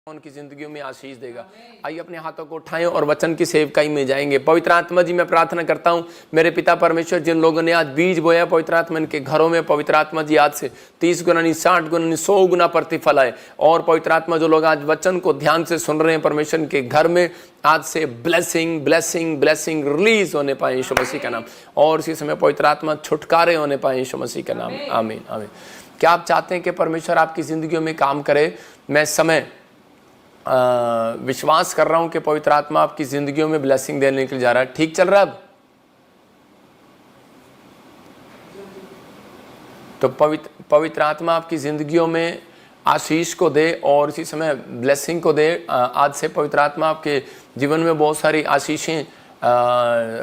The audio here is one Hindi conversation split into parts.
उनकी जिंदगियों में आशीष देगा। आइए अपने हाथों को उठाएं और वचन की सेवकाई में जाएंगे। पवित्र आत्मा जी, मैं प्रार्थना करता हूं मेरे पिता परमेश्वर, जिन लोगों ने आज बीज बोया पवित्र आत्मा इनके घरों में, पवित्र आत्मा जी आज से 30 गुना नहीं 60 गुना नहीं 100 गुना प्रतिफल आए। और पवित्र आत्मा जो लोग आज वचन को ध्यान से सुन रहे हैं परमेश्वर के घर में, आज से ब्लेसिंग ब्लेसिंग ब्लेसिंग रिलीज होने पाए यीशु मसीह का नाम। और इसी समय पवित्र आत्मा छुटकारे होने पाए यीशु मसीह का नाम। आमीन आमीन। क्या आप चाहते हैं कि परमेश्वर आपकी जिंदगियों में काम करे? मैं समय विश्वास कर रहा हूं कि पवित्र आत्मा आपकी जिंदगियों में ब्लेसिंग देने के लिए जा रहा है। ठीक चल रहा है अब? तो पवित्र आत्मा आपकी जिंदगियों में आशीष को दे और इसी समय ब्लेसिंग को दे। आज से पवित्र आत्मा आपके जीवन में बहुत सारी आशीषें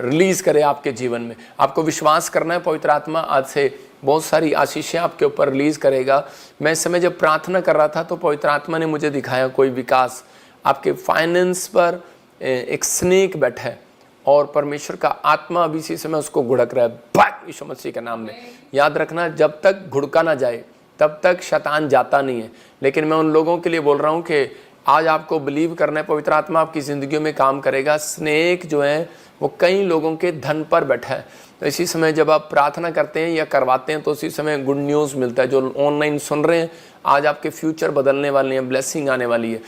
रिलीज करे आपके जीवन में। आपको विश्वास करना है, पवित्र आत्मा आज से बहुत सारी आशीषें आपके ऊपर रिलीज करेगा। मैं इस समय जब प्रार्थना कर रहा था तो पवित्र आत्मा ने मुझे दिखाया कोई विकास आपके फाइनेंस पर एक स्नेक बैठा है और परमेश्वर का आत्मा अभी इसी समय उसको घुड़क रहा है बैक यीशु मसीह के नाम में। याद रखना, जब तक घुड़का ना जाए तब तक शैतान जाता नहीं है। लेकिन मैं उन लोगों के लिए बोल रहा हूँ कि आज आपको बिलीव करना है, पवित्र आत्मा आपकी ज़िंदगियों में काम करेगा। स्नेक जो है वो कई लोगों के धन पर बैठा है। तो इसी समय जब आप प्रार्थना करते हैं या करवाते हैं तो उसी समय गुड न्यूज़ मिलता है। जो ऑनलाइन सुन रहे हैं, आज आपके फ्यूचर बदलने वाले हैं, ब्लेसिंग आने वाली है।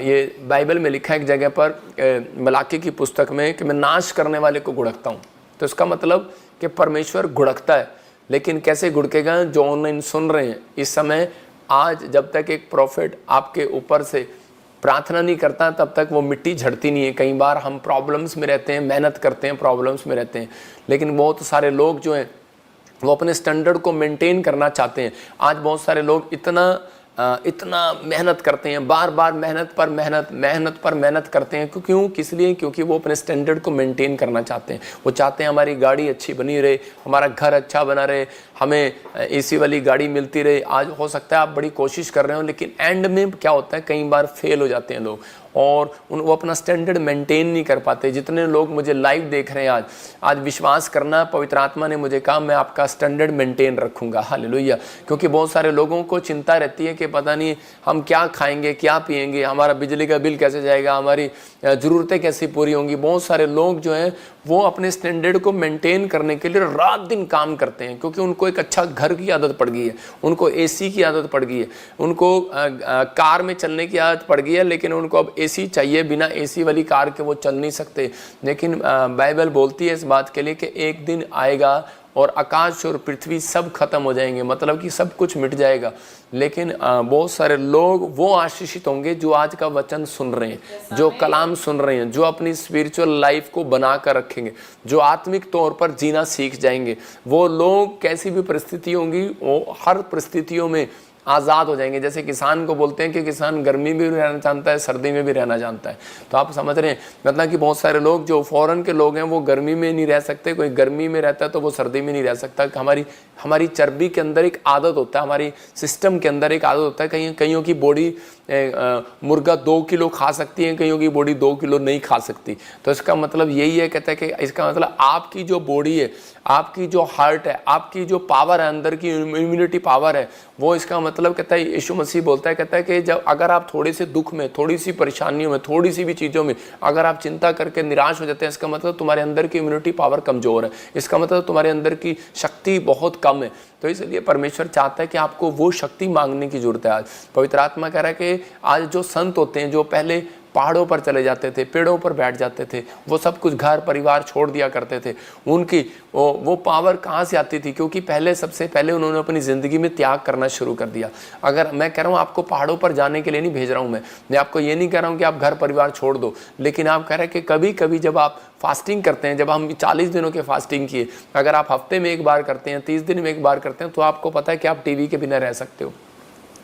ये बाइबल में लिखा है एक जगह पर मलाकी की पुस्तक में कि मैं नाश करने वाले को घुड़कता हूँ। तो इसका मतलब कि परमेश्वर घुड़कता है। लेकिन कैसे घुड़केगा? जो ऑनलाइन सुन रहे हैं इस समय, आज जब तक एक प्रॉफिट आपके ऊपर से प्रार्थना नहीं करता तब तक वो मिट्टी झड़ती नहीं है। कई बार हम प्रॉब्लम्स में रहते हैं, मेहनत करते हैं, प्रॉब्लम्स में रहते हैं, लेकिन बहुत सारे लोग जो हैं वो अपने स्टैंडर्ड को मेंटेन करना चाहते हैं। आज बहुत सारे लोग इतना मेहनत करते हैं, बार बार मेहनत पर मेहनत करते हैं। क्यों? किस लिए? क्योंकि वो अपने स्टैंडर्ड को मेंटेन करना चाहते हैं। वो चाहते हैं हमारी गाड़ी अच्छी बनी रहे, हमारा घर अच्छा बना रहे, हमें एसी वाली गाड़ी मिलती रहे। आज हो सकता है आप बड़ी कोशिश कर रहे हो, लेकिन एंड में क्या होता है, कई बार फेल हो जाते हैं लोग और वो अपना स्टैंडर्ड मेंटेन नहीं कर पाते। जितने लोग मुझे लाइव देख रहे हैं आज विश्वास करना, पवित्र आत्मा ने मुझे कहा मैं आपका स्टैंडर्ड मेंटेन रखूंगा। हालेलुया। क्योंकि बहुत सारे लोगों को चिंता रहती है कि पता नहीं हम क्या खाएंगे, क्या पिएंगे, हमारा बिजली का बिल कैसे जाएगा, हमारी ज़रूरतें कैसे पूरी होंगी। बहुत सारे लोग जो हैं वो अपने स्टैंडर्ड को मेंटेन करने के लिए रात दिन काम करते हैं, क्योंकि उनको एक अच्छा घर की आदत पड़ गई है, उनको एसी की आदत पड़ गई है, उनको कार में चलने की आदत पड़ गई है। लेकिन उनको अब एसी चाहिए, बिना एसी वाली कार के वो चल नहीं सकते। लेकिन बाइबल बोलती है इस बात के लिए कि एक दिन आएगा और आकाश और पृथ्वी सब खत्म हो जाएंगे, मतलब कि सब कुछ मिट जाएगा। लेकिन बहुत सारे लोग वो आशीषित होंगे जो आज का वचन सुन रहे हैं, जो कलाम सुन रहे हैं, जो अपनी स्पिरिचुअल लाइफ को बना कर रखेंगे, जो आत्मिक तौर पर जीना सीख जाएंगे। वो लोग कैसी भी परिस्थिति होंगी वो हर परिस्थितियों में आज़ाद हो जाएंगे। जैसे किसान को बोलते हैं कि किसान गर्मी में भी रहना जानता है, सर्दी में भी रहना जानता है। तो आप समझ रहे हैं, मतलब कि बहुत सारे लोग जो फॉरेन के लोग हैं वो गर्मी में नहीं रह सकते, कोई गर्मी में रहता है तो वो सर्दी में नहीं रह सकता। हमारी चर्बी के अंदर एक आदत होता है, हमारी सिस्टम के अंदर एक आदत होता है। कईयों की बॉडी मुर्गा 2 किलो खा सकती है, कईयों की बॉडी 2 किलो नहीं खा सकती। तो इसका मतलब यही है, कहता है कि इसका मतलब आपकी जो बॉडी है, आपकी जो हार्ट है, आपकी जो पावर है, अंदर की इम्यूनिटी पावर है, वो इसका मतलब कहता है, यीशु मसीह बोलता है, कहता है कि जब अगर आप थोड़े से दुख में, थोड़ी सी परेशानियों में, थोड़ी सी भी चीज़ों में अगर आप चिंता करके निराश हो जाते हैं, इसका मतलब तुम्हारे अंदर की इम्यूनिटी पावर कमज़ोर है, इसका मतलब तुम्हारे अंदर की शक्ति बहुत कम है। तो इसलिए परमेश्वर चाहता है कि आपको वो शक्ति मांगने की जरूरत है। आज पवित्र आत्मा कह रहा है कि आज जो संत होते हैं, जो पहले पहाड़ों पर चले जाते थे, पेड़ों पर बैठ जाते थे, वो सब कुछ घर परिवार छोड़ दिया करते थे, उनकी वो पावर कहाँ से आती थी? क्योंकि सबसे पहले उन्होंने अपनी ज़िंदगी में त्याग करना शुरू कर दिया। अगर मैं कह रहा हूँ आपको पहाड़ों पर जाने के लिए नहीं भेज रहा हूँ, मैं आपको ये नहीं कह रहा हूँ कि आप घर परिवार छोड़ दो, लेकिन आप कह रहे हैं कि कभी कभी जब आप फास्टिंग करते हैं, जब हम 40 दिनों के फास्टिंग किए, अगर आप हफ्ते में एक बार करते हैं, 30 दिन में एक बार करते हैं, तो आपको पता है कि आप टीवी के बिना रह सकते हो,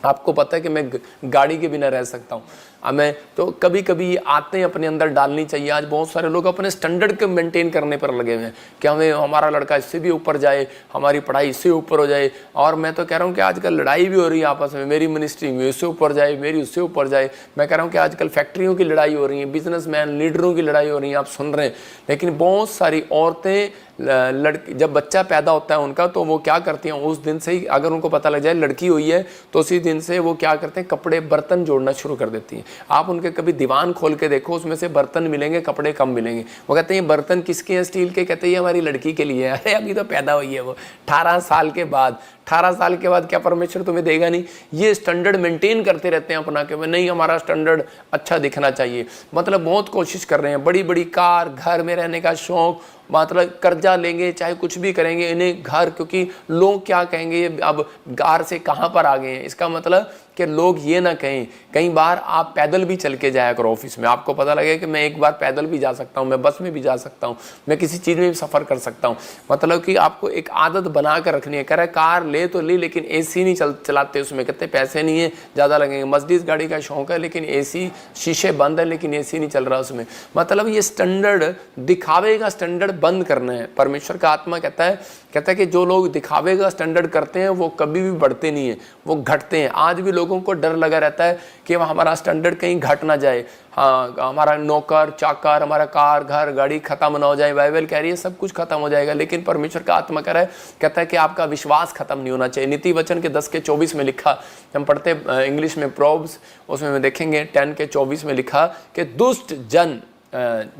आपको पता है कि मैं गाड़ी के बिना रह सकता हूँ। मैं तो कभी कभी ये आते हैं अपने अंदर डालनी चाहिए। आज बहुत सारे लोग अपने स्टैंडर्ड को मेंटेन करने पर लगे हुए हैं कि हमें हमारा लड़का इससे भी ऊपर जाए, हमारी पढ़ाई इससे ऊपर हो जाए। और मैं तो कह रहा हूँ कि आजकल लड़ाई भी हो रही है आपस में, मेरी मिनिस्ट्री में इससे ऊपर जाए, मेरी उससे ऊपर जाए। मैं कह रहा हूँ कि आजकल फैक्ट्रियों की लड़ाई हो रही है, बिजनेसमैन लीडरों की लड़ाई हो रही है, आप सुन रहे हैं। लेकिन बहुत सारी औरतें लड़की जब बच्चा पैदा होता है उनका, तो वो क्या करती हैं उस दिन से ही, अगर उनको पता लग जाए लड़की हुई है तो उसी दिन से वो क्या करते हैं, कपड़े बर्तन जोड़ना शुरू कर देती हैं। आप उनके कभी दीवान खोल के देखो, उसमें से बर्तन मिलेंगे, कपड़े कम मिलेंगे। वो कहते हैं ये बर्तन किसके हैं, स्टील के। कहते हैं ये हमारी लड़की के लिए है। अरे अभी तो पैदा हुई है वो 18 साल के बाद। 18 साल के बाद क्या परमेश्वर तुम्हें देगा नहीं? ये स्टैंडर्ड मेंटेन करते रहते हैं अपना, कि नहीं हमारा स्टैंडर्ड अच्छा दिखना चाहिए। मतलब बहुत कोशिश कर रहे हैं, बड़ी बड़ी कार, घर में रहने का शौक, मतलब कर्जा लेंगे, चाहे कुछ भी करेंगे इन्हें घर, क्योंकि लोग क्या कहेंगे, अब कार से कहाँ पर आ गए हैं। इसका मतलब कि लोग ये ना कहें। कई बार आप पैदल भी चल के जाया करो ऑफिस में, आपको पता लगे कि मैं एक बार पैदल भी जा सकता हूँ, मैं बस में भी जा सकता हूँ, मैं किसी चीज़ में भी सफ़र कर सकता हूँ। मतलब कि आपको एक आदत बना कर रखनी है। कह रहा है कार ले तो ली, लेकिन एसी नहीं चलाते उसमें, कहते पैसे नहीं है, ज़्यादा लगेंगे। मर्सिडीज गाड़ी का शौक है, लेकिन एसी, शीशे बंद है लेकिन एसी नहीं चल रहा उसमें। मतलब ये स्टैंडर्ड, दिखावे का स्टैंडर्ड बंद करना है। परमेश्वर का आत्मा कहता है कि जो लोग दिखावे का स्टैंडर्ड करते हैं वो कभी भी बढ़ते नहीं है, वो घटते हैं। आज भी लोगों को डर लगा रहता है कि हमारा स्टैंडर्ड कहीं घट ना जाए, हाँ हमारा नौकर चाकर, हमारा कार घर गाड़ी खत्म ना हो जाए। बाइबल कह रही है सब कुछ खत्म हो जाएगा, लेकिन परमेश्वर का आत्मा कहता है कि आपका विश्वास खत्म नहीं होना चाहिए। नीति वचन के 10:24 में लिखा, हम पढ़ते इंग्लिश में प्रोव्स, उसमें में देखेंगे 10:24 में लिखा कि दुष्ट जन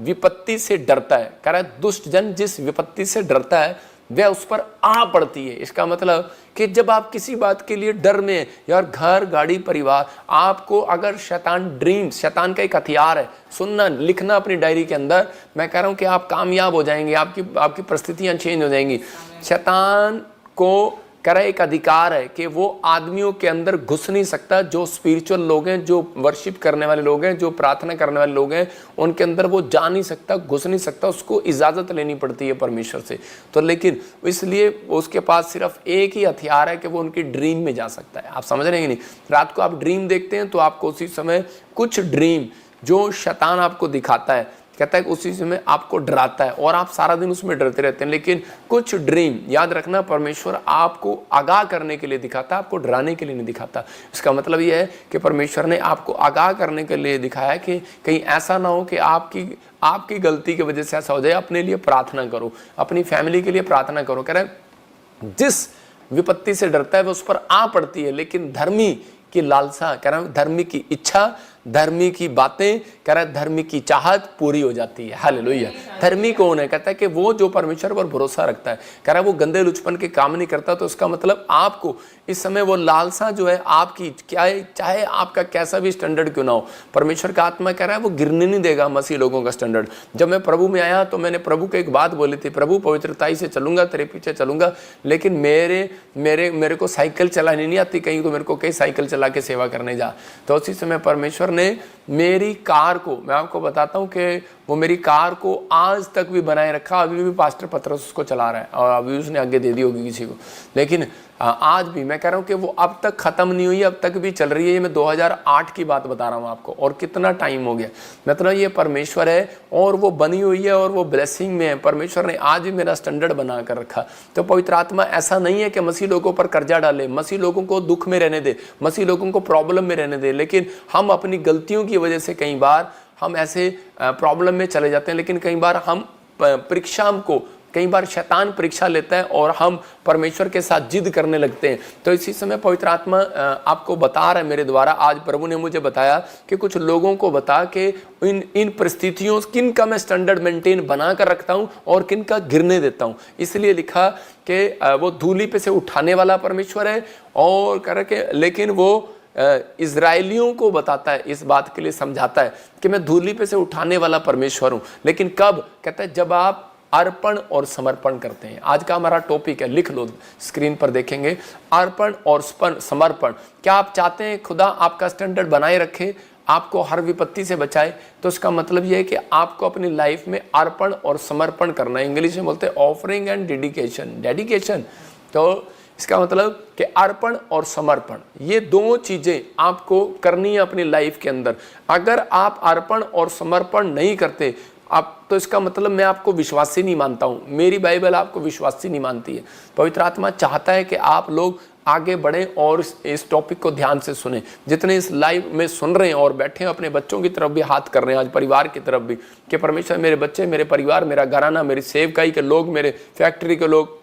विपत्ति से डरता है। कह रहा है दुष्ट जन जिस विपत्ति से डरता है वह उस पर आ पड़ती है। इसका मतलब कि जब आप किसी बात के लिए डर में, यार घर गाड़ी परिवार, आपको अगर शैतान का एक हथियार है, सुनना लिखना अपनी डायरी के अंदर, मैं कह रहा हूं कि आप कामयाब हो जाएंगे, आपकी परिस्थितियां चेंज हो जाएंगी। शैतान को कह रहा है एक अधिकार है कि वो आदमियों के अंदर घुस नहीं सकता। जो स्पिरिचुअल लोग हैं, जो वर्शिप करने वाले लोग हैं, जो प्रार्थना करने वाले लोग हैं, उनके अंदर वो जा नहीं सकता, घुस नहीं सकता, उसको इजाज़त लेनी पड़ती है परमेश्वर से। तो लेकिन इसलिए उसके पास सिर्फ एक ही हथियार है कि वो उनकी ड्रीम में जा सकता है। आप समझ रहे हैं कि नहीं? रात को आप ड्रीम देखते हैं तो आपको उसी समय कुछ ड्रीम जो शैतान आपको दिखाता है, कहता है कि उसी समय आपको डराता है और आप सारा दिन उसमें डरते रहते हैं। लेकिन कुछ ड्रीम, याद रखना, परमेश्वर आपको आगाह करने के लिए दिखाता है, आपको डराने के लिए नहीं दिखाता। इसका मतलब यह है कि परमेश्वर ने आपको आगाह करने के लिए दिखाया कि कहीं ऐसा ना हो कि आपकी गलती की वजह से ऐसा हो जाए। अपने लिए प्रार्थना करो, अपनी फैमिली के लिए प्रार्थना करो। कह रहा है जिस विपत्ति से डरता है वो उस पर आ पड़ती है, लेकिन धर्मी की लालसा, कह रहा है धर्मी की इच्छा, धर्मी की बातें, कह रहा है धर्मी की चाहत पूरी हो जाती है। हालेलुया। धर्मी कौन है? कहता है कि वो जो परमेश्वर पर भरोसा रखता है। कह रहा है वो गंदे लुचपन के काम नहीं करता। तो इसका मतलब आपको इस समय वो लालसा जो है आपकी, क्या है, चाहे आपका कैसा भी स्टैंडर्ड क्यों ना हो, परमेश्वर का आत्मा कह रहा है वो गिरने नहीं देगा मसीह लोगों का स्टैंडर्ड। जब मैं प्रभु में आया तो मैंने प्रभु को एक बात बोली थी, प्रभु पवित्रताई से चलूंगा, तेरे पीछे चलूंगा, लेकिन मेरे को साइकिल चलानी नहीं आती, कहीं तो मेरे को कई साइकिल चला के सेवा करने जा। तो उसी समय परमेश्वर ने मेरी कार को, मैं आपको बताता हूँ कि वो मेरी कार को आज तक भी बनाए रखा। अभी भी पास्टर पतरस उसको चला रहा है और अभी उसने आगे दे दी होगी किसी को, लेकिन आज भी मैं कह रहा हूँ कि वो अब तक ख़त्म नहीं हुई, अब तक भी चल रही है। ये मैं 2008 की बात बता रहा हूँ आपको, और कितना टाइम हो गया। मतलब ये परमेश्वर है और वो बनी हुई है और वो ब्लेसिंग में है। परमेश्वर ने आज भी मेरा स्टैंडर्ड बना कर रखा। तो पवित्र आत्मा ऐसा नहीं है कि मसीह लोगों पर कर्जा डाले, मसीह लोगों को दुख में रहने दे, मसीह लोगों को प्रॉब्लम में रहने दे। लेकिन हम अपनी गलतियों की वजह से कई बार हम ऐसे प्रॉब्लम में चले जाते हैं। लेकिन कई बार हम परीक्षा को, कई बार शैतान परीक्षा लेता है और हम परमेश्वर के साथ जिद करने लगते हैं। तो इसी समय पवित्र आत्मा आपको बता रहा है मेरे द्वारा, आज प्रभु ने मुझे बताया कि कुछ लोगों को बता के इन परिस्थितियों, किन का मैं स्टैंडर्ड मेंटेन बना कर रखता हूं और किन का गिरने देता हूं। इसलिए लिखा कि वो धूली पे से उठाने वाला परमेश्वर है और करके, लेकिन वो इजराइलियों को बताता है, इस बात के लिए समझाता है कि मैं धूली पे से उठाने वाला परमेश्वर हूं। लेकिन कब? कहता है जब आप अर्पण और समर्पण करते हैं। आज का हमारा टॉपिक है, लिख लो, स्क्रीन पर देखेंगे, अर्पण और समर्पण। क्या आप चाहते हैं खुदा आपका स्टैंडर्ड बनाए रखे, आपको हर विपत्ति से बचाए? तो इसका मतलब यह है कि आपको अपनी लाइफ में अर्पण और समर्पण करना है। इंग्लिश में बोलते हैं ऑफरिंग एंड डेडिकेशन। तो इसका मतलब कि अर्पण और समर्पण, ये दो चीजें आपको करनी है अपनी लाइफ के अंदर। अगर आप अर्पण और समर्पण नहीं करते आप, तो इसका मतलब मैं आपको विश्वासी नहीं मानता हूं, मेरी बाइबल आपको विश्वासी नहीं मानती है। पवित्र आत्मा चाहता है कि आप लोग आगे बढ़ें और इस टॉपिक को ध्यान से सुने। जितने इस लाइव में सुन रहे हैं और बैठे हैं, अपने बच्चों की तरफ भी हाथ कर रहे हैं, आज परिवार की तरफ भी, कि परमेश्वर मेरे बच्चे, मेरे परिवार, मेरा घराना, मेरी सेवकाई के लोग, मेरे फैक्ट्री के लोग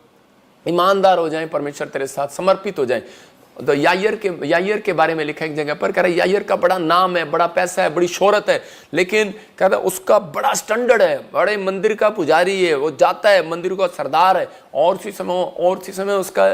ईमानदार हो जाएं, परमेश्वर तेरे साथ समर्पित हो जाएं। तो यायर के बारे में लिखा एक जगह पर, कह रहा है यायर का बड़ा नाम है, बड़ा पैसा है, बड़ी शोहरत है, लेकिन कहता है उसका बड़ा स्टैंडर्ड है, बड़े मंदिर का पुजारी है, वो जाता है, मंदिर का सरदार है। और उसी समय उसका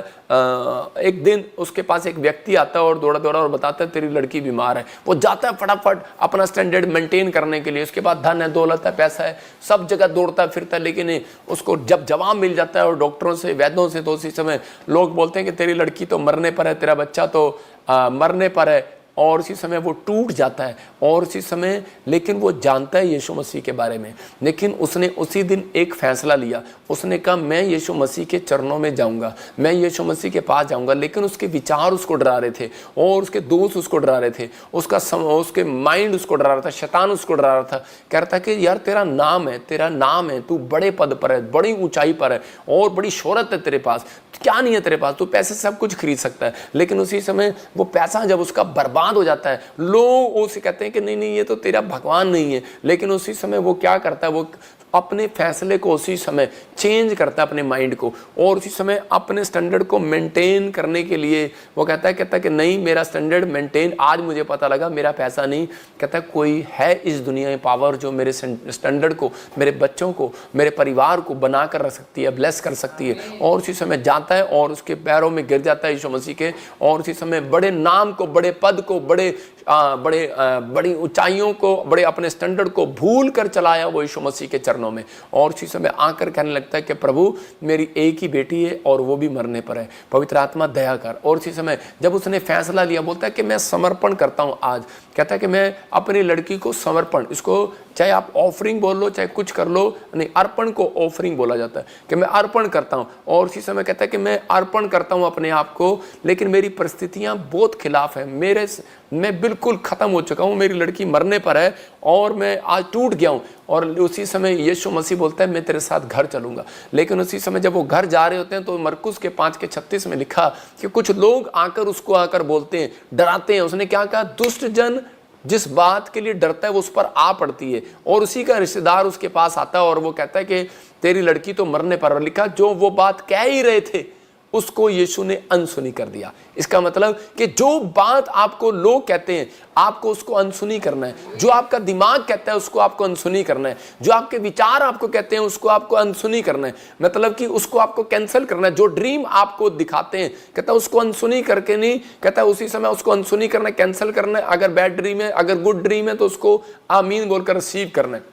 एक दिन उसके पास एक व्यक्ति आता है और दौड़ा और बताता है तेरी लड़की बीमार है। वो जाता है फटाफट अपना स्टैंडर्ड मेंटेन करने के लिए, उसके बाद धन है, दौलत है, पैसा है, सब जगह दौड़ता फिरता है, लेकिन उसको जब जवाब मिल जाता है और डॉक्टरों से, वैद्यों से, तो उसी समय लोग बोलते हैं कि तेरी लड़की तो मरने पर है, तेरा बच्चा तो मरने पर है। और उसी समय वो टूट जाता है। और उसी समय लेकिन वो जानता है यीशु मसीह के बारे में, लेकिन उसने उसी दिन एक फैसला लिया। उसने कहा मैं यीशु मसीह के चरणों में जाऊंगा, मैं यीशु मसीह के पास जाऊंगा। लेकिन उसके विचार उसको डरा रहे थे और उसके दोस्त उसको डरा रहे थे, उसके माइंड उसको डरा रहा था, शैतान उसको डरा रहा था। कह रहा था कि यार तेरा नाम है, तू बड़े पद पर है, बड़ी ऊंचाई पर है और बड़ी शोहरत है तेरे पास, क्या नहीं है तेरे पास, तू पैसे से सब कुछ खरीद सकता है। लेकिन उसी समय वो पैसा जब उसका बर्बाद हो जाता है, लोग उसे कहते हैं कि नहीं ये तो तेरा भगवान नहीं है। लेकिन उसी समय वो क्या करता है, वो अपने फैसले को उसी समय चेंज करता है, अपने माइंड को, और उसी समय अपने स्टैंडर्ड को मेंटेन करने के लिए वो कहता है कि नहीं मेरा स्टैंडर्ड मेंटेन, आज मुझे पता लगा मेरा पैसा नहीं, कहता है कोई है इस दुनिया में पावर जो मेरे स्टैंडर्ड को, मेरे बच्चों को, मेरे परिवार को बना कर रख सकती है, ब्लेस कर सकती है। और उसी समय जाता है और उसके पैरों में गिर जाता है यीशु मसीह के, और उसी समय बड़े नाम को, बड़े पद को, बड़ी ऊंचाइयों को, बड़े अपने स्टैंडर्ड को भूल कर चलाया वो यीशु मसीह के चरणों में। और उसी समय आकर कहने लगता है कि प्रभु मेरी एक ही बेटी है और वो भी मरने पर है, पवित्र आत्मा दया कर। और उसी समय जब उसने फैसला लिया, बोलता है कि मैं समर्पण करता हूं आज, कहता है कि मैं अपनी लड़की को समर्पण, इसको चाहे आप ऑफरिंग बोल लो चाहे कुछ कर लो, नहीं अर्पण को ऑफरिंग बोला जाता है, कि मैं अर्पण करता हूं। और उसी समय कहता है कि मैं अर्पण करता हूं अपने आप को, लेकिन मेरी परिस्थितियां बहुत खिलाफ है, मैं बिल्कुल खत्म हो चुका हूं, मेरी लड़की मरने पर है और मैं आज टूट गया हूं। और उसी समय यीशु मसीह बोलता है मैं तेरे साथ घर चलूंगा। लेकिन उसी समय जब वो घर जा रहे होते हैं तो मरकुस के 5:36 में लिखा कि कुछ लोग आकर बोलते हैं, डराते हैं। उसने क्या कहा, दुष्ट जन जिस बात के लिए डरता है वो उस पर आ पड़ती है, और उसी का रिश्तेदार उसके पास आता है और वो कहता है कि तेरी लड़की तो मरने पर। लिखा जो वो बात कह ही रहे थे उसको यीशु ने अनसुनी कर दिया। इसका मतलब कि जो बात आपको लोग कहते हैं आपको उसको अनसुनी करना है, जो आपका दिमाग कहता है उसको आपको अनसुनी करना है, जो आपके विचार आपको कहते हैं उसको आपको अनसुनी करना है, मतलब कि उसको आपको कैंसिल करना है। जो ड्रीम आपको दिखाते हैं कहता है उसको अनसुनी करके नहीं, कहता है उसी समय उसको अनसुनी करना है, कैंसिल करना है। अगर बैड ड्रीम है, अगर गुड ड्रीम है तो उसको आमीन बोलकर रिसीव करना है,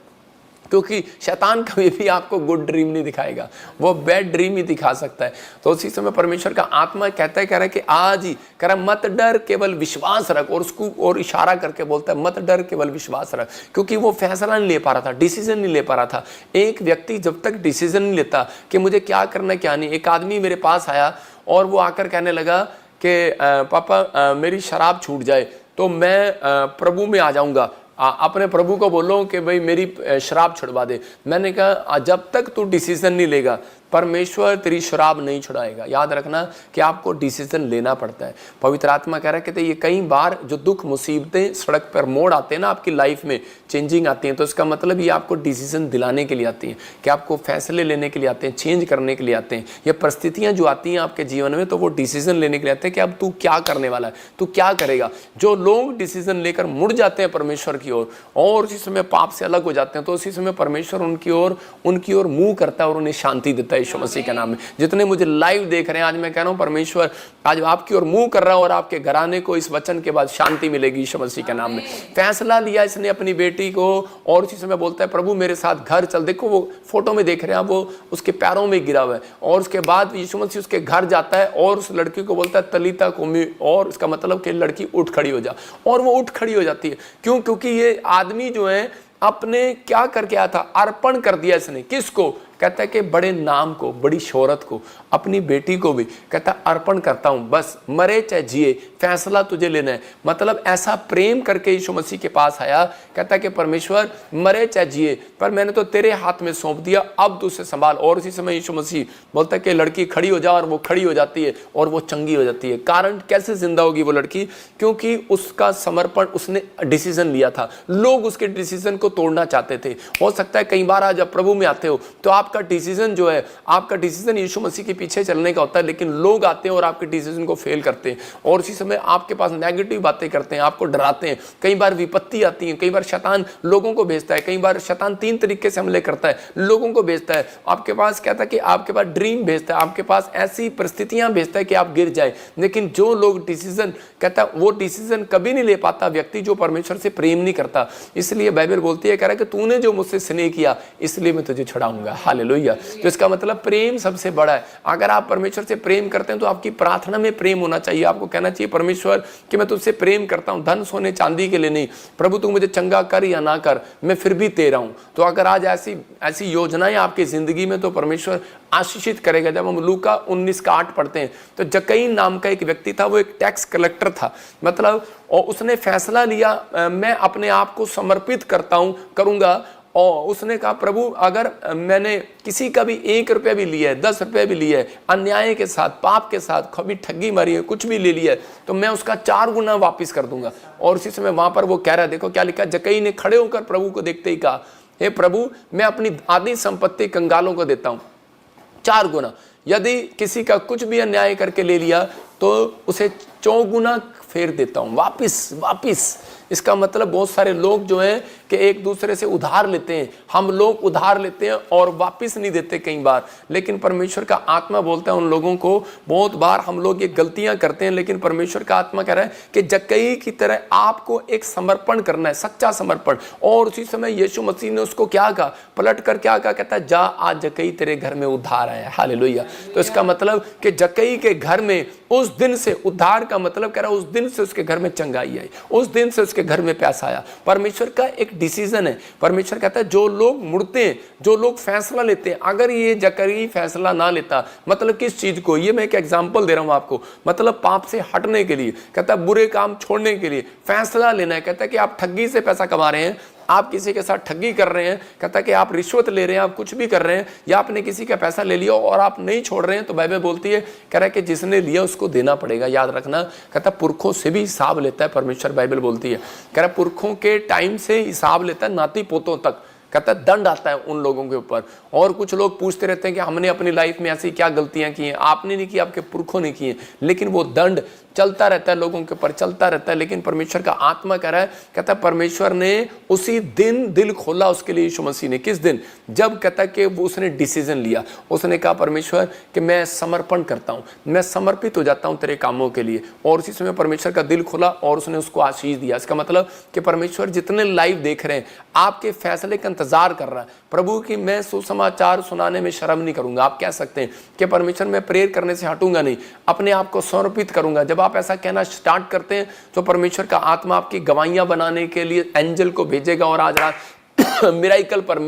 क्योंकि शैतान कभी भी आपको गुड ड्रीम नहीं दिखाएगा, वो बैड ड्रीम ही दिखा सकता है। तो उसी समय परमेश्वर का आत्मा कह रहा है कि आज ही कह रहा मत डर केवल विश्वास रख, और उसको और इशारा करके बोलता है मत डर केवल विश्वास रख, क्योंकि वो फैसला नहीं ले पा रहा था, डिसीजन नहीं ले पा रहा था। एक व्यक्ति जब तक डिसीजन नहीं लेता कि मुझे क्या करना है क्या नहीं। एक आदमी मेरे पास आया और वो आकर कहने लगा कि पापा मेरी शराब छूट जाए तो मैं प्रभु में आ जाऊंगा, अपने प्रभु को बोलो कि भाई मेरी शराब छुड़वा दे। मैंने कहा जब तक तू डिसीजन नहीं लेगा परमेश्वर तेरी शराब नहीं छुड़ाएगा। याद रखना कि आपको डिसीजन लेना पड़ता है। पवित्र आत्मा कह रहा है कि ये कई बार जो दुख मुसीबतें सड़क पर मोड़ आते हैं ना, आपकी लाइफ में चेंजिंग आती हैं, तो इसका मतलब ये आपको डिसीजन दिलाने के लिए आती हैं, कि आपको फैसले लेने के लिए आते हैं, चेंज करने के लिए आते हैं। ये परिस्थितियां जो आती हैं आपके जीवन में तो वो डिसीजन लेने के लिए आते हैं कि अब तू क्या करने वाला है, तू क्या करेगा। जो लोग डिसीजन लेकर मुड़ जाते हैं परमेश्वर की ओर और उसी समय पाप से अलग हो जाते हैं, तो उसी समय परमेश्वर उनकी ओर मुंह करता है और उन्हें शांति देता है यीशु मसीह के नाम में। जितने मुझे लाइव देख रहे हैं आज मैं कह रहा हूं परमेश्वर आज आपकी ओर मुंह कर रहा है और आपके घराने को इस वचन के बाद शांति मिलेगी यीशु मसीह के नाम में। फैसला लिया इसने अपनी बेटी को और उसी समय बोलता है प्रभु मेरे साथ घर चल। देखो वो फोटो में देख रहे हैं, वो उसके पैरों में गिरा हुआ है और उसके बाद यीशु मसीह उसके घर जाता है और उस लड़की को बोलता है तलीता कुमी, और इसका मतलब कि लड़की उठ खड़ी हो जा, और वो उठ खड़ी हो जाती है। क्यों? क्योंकि ये आदमी जो है अपने क्या करके आया था, अर्पण कर दिया इसने। किसको? कहता है कि बड़े नाम को, बड़ी शोहरत को, अपनी बेटी को भी कहता है अर्पण करता हूं, बस मरे चाहे जिए फैसला तुझे लेना है। मतलब ऐसा प्रेम करके यीशु मसीह के पास आया, कहता है कि परमेश्वर मरे चाहे जिए पर मैंने तो तेरे हाथ में सौंप दिया, अब तू उसे संभाल। और उसी समय यीशु मसीह बोलता है कि लड़की खड़ी हो जा, और वो खड़ी हो जाती है और वो चंगी हो जाती है। कारण कैसे जिंदा होगी वो लड़की? क्योंकि उसका समर्पण, उसने डिसीजन लिया था। लोग उसके डिसीजन को तोड़ना चाहते थे। हो सकता है कई बार आज जब प्रभु में आते हो तो आपका डिसीजन जो है, आपका डिसीजन यीशु मसीह के पीछे चलने का होता है, लेकिन लोग आते हैं और आपके डिसीजन को फेल करते हैं और उसी समय आपके पास नेगेटिव बातें करते हैं, आपको डराते हैं। कई बार विपत्ति आती है, कई बार शैतान लोगों को भेजता है, कई बार शैतान 3 तरीके से हमले करता है, लोगों को भेजता है, आपके पास कहता है कि आपके पास ड्रीम भेजता है, आपके पास ऐसी परिस्थितियां भेजता है कि आप गिर जाए। लेकिन जो लोग डिसीजन, कहता है वो डिसीजन कभी नहीं ले पाता व्यक्ति जो परमेश्वर से प्रेम नहीं करता। इसलिए बाइबल बोलती है, कह रहा है कि तूने जो मुझसे स्नेह किया इसलिए मैं तुझे छुड़ाऊंगा। हालेलुया। तो इसका मतलब प्रेम सबसे बड़ा है। अगर आप परमेश्वर से प्रेम करते हैं तो आपकी प्रार्थना में प्रेम होना चाहिए। आपको कहना चाहिए परमेश्वर कि मैं तुझसे प्रेम करता हूं, धन सोने चांदी के लिए नहीं, प्रभु तू मुझे चंगा कर या ना कर, मैं फिर भी तेरा हूं। तो अगर आज ऐसी योजनाएं आपकी जिंदगी में, तो परमेश्वर आशीषित करेगा। जब हम लूका 19:8 पढ़ते हैं तो जक्कई नाम का एक व्यक्ति था, वो एक टैक्स कलेक्टर था, मतलब, और उसने फैसला लिया मैं अपने आप को समर्पित करूंगा। और उसने कहा प्रभु अगर मैंने किसी का भी 1 रुपया भी लिया है, 10 रुपये भी लिया है, अन्याय के साथ, पाप के साथ, कभी ठगी मारी है, कुछ भी ले लिया है, तो मैं उसका 4 गुना वापिस कर दूंगा। और उसी समय वहां पर वो कह रहा है, देखो क्या लिखा, जक्कई ने खड़े होकर प्रभु को देखते ही कहा, हे प्रभु मैं अपनी आधी संपत्ति कंगालों को देता हूं 4 गुना। यदि किसी का कुछ भी अन्याय करके ले लिया तो उसे 4 गुना फेर देता हूं, वापिस। इसका मतलब बहुत सारे लोग जो हैं कि एक दूसरे से उधार लेते हैं, हम लोग उधार लेते हैं और वापस नहीं देते कई बार। लेकिन परमेश्वर का आत्मा बोलता है उन लोगों को, बहुत बार हम लोग ये गलतियां करते हैं, लेकिन परमेश्वर का आत्मा कह रहा है कि जक्कई की तरह आपको एक समर्पण करना है, सच्चा समर्पण। और उसी समय यीशु मसीह ने उसको क्या कहा, पलट कर क्या कहा, कहता है जा आज जक्कई तेरे घर में उद्धार आया। हालेलुया। तो इसका मतलब कि जक्कई के घर में उस दिन से उद्धार का मतलब कह रहा है उस दिन से उसके घर में चंगाई आई, उस दिन से उसके घर में पैसा आया। परमेश्वर का एक डिसीजन है। परमेश्वर कहता है जो लोग मुड़ते हैं, जो लोग फैसला लेते हैं, अगर ये जक्कई फैसला ना लेता, मतलब किस चीज को, ये मैं एक एग्जांपल दे रहा हूं आपको, मतलब पाप से हटने के लिए, कहता है बुरे काम छोड़ने के लिए फैसला लेना है। कहता है कि आप ठगी से पैसा कमा रहे हैं, आप किसी के साथ ठगी कर रहे हैं, कहता है कि आप रिश्वत ले रहे हैं, आप कुछ भी कर रहे हैं, या आपने किसी का पैसा ले लिया और आप नहीं छोड़ रहे हैं, तो बाइबल बोलती है, कह रहा है कि जिसने लिया उसको देना पड़ेगा। याद रखना, कहता है पुरखों से भी हिसाब लेता है परमेश्वर। बाइबल बोलती है, कह रहा है पुरखों के टाइम से हिसाब लेता है, नाती पोतों तक, कहता है दंड आता है उन लोगों के ऊपर। और कुछ लोग पूछते रहते हैं कि हमने अपनी लाइफ में ऐसी क्या गलतियां की हैं, आपने नहीं की, आपके पुरखों ने की हैं, लेकिन वो दंड चलता रहता है, लोगों के ऊपर चलता रहता है। लेकिन परमेश्वर का आत्मा कह रहा है, कहता है परमेश्वर ने उसी दिन दिल खोला उसके लिए यीशु मसीह ने। किस दिन? जब कहता है कि वो उसने डिसीजन लिया, उसने कहा परमेश्वर कि मैं समर्पण करता हूं, मैं समर्पित हो जाता हूं तेरे कामों के लिए। और उसी समय परमेश्वर का दिल खोला और उसने उसको आशीष दिया। इसका मतलब कि परमेश्वर जितने लाइव देख रहे हैं, आपके फैसले का इंतजार कर रहा है प्रभु की मैं सुसमाचार सुनाने में शर्म नहीं करूंगा। आप कह सकते हैं कि परमेश्वर मैं प्रेयर करने से हटूंगा नहीं, अपने आप को समर्पित करूंगा। जब आप ऐसा कहना स्टार्ट करते हैं तो परमेश्वर का आत्मा आपकी गवाहियां बनाने के लिए एंजल को भेजेगा और आज रात मिराइकल पर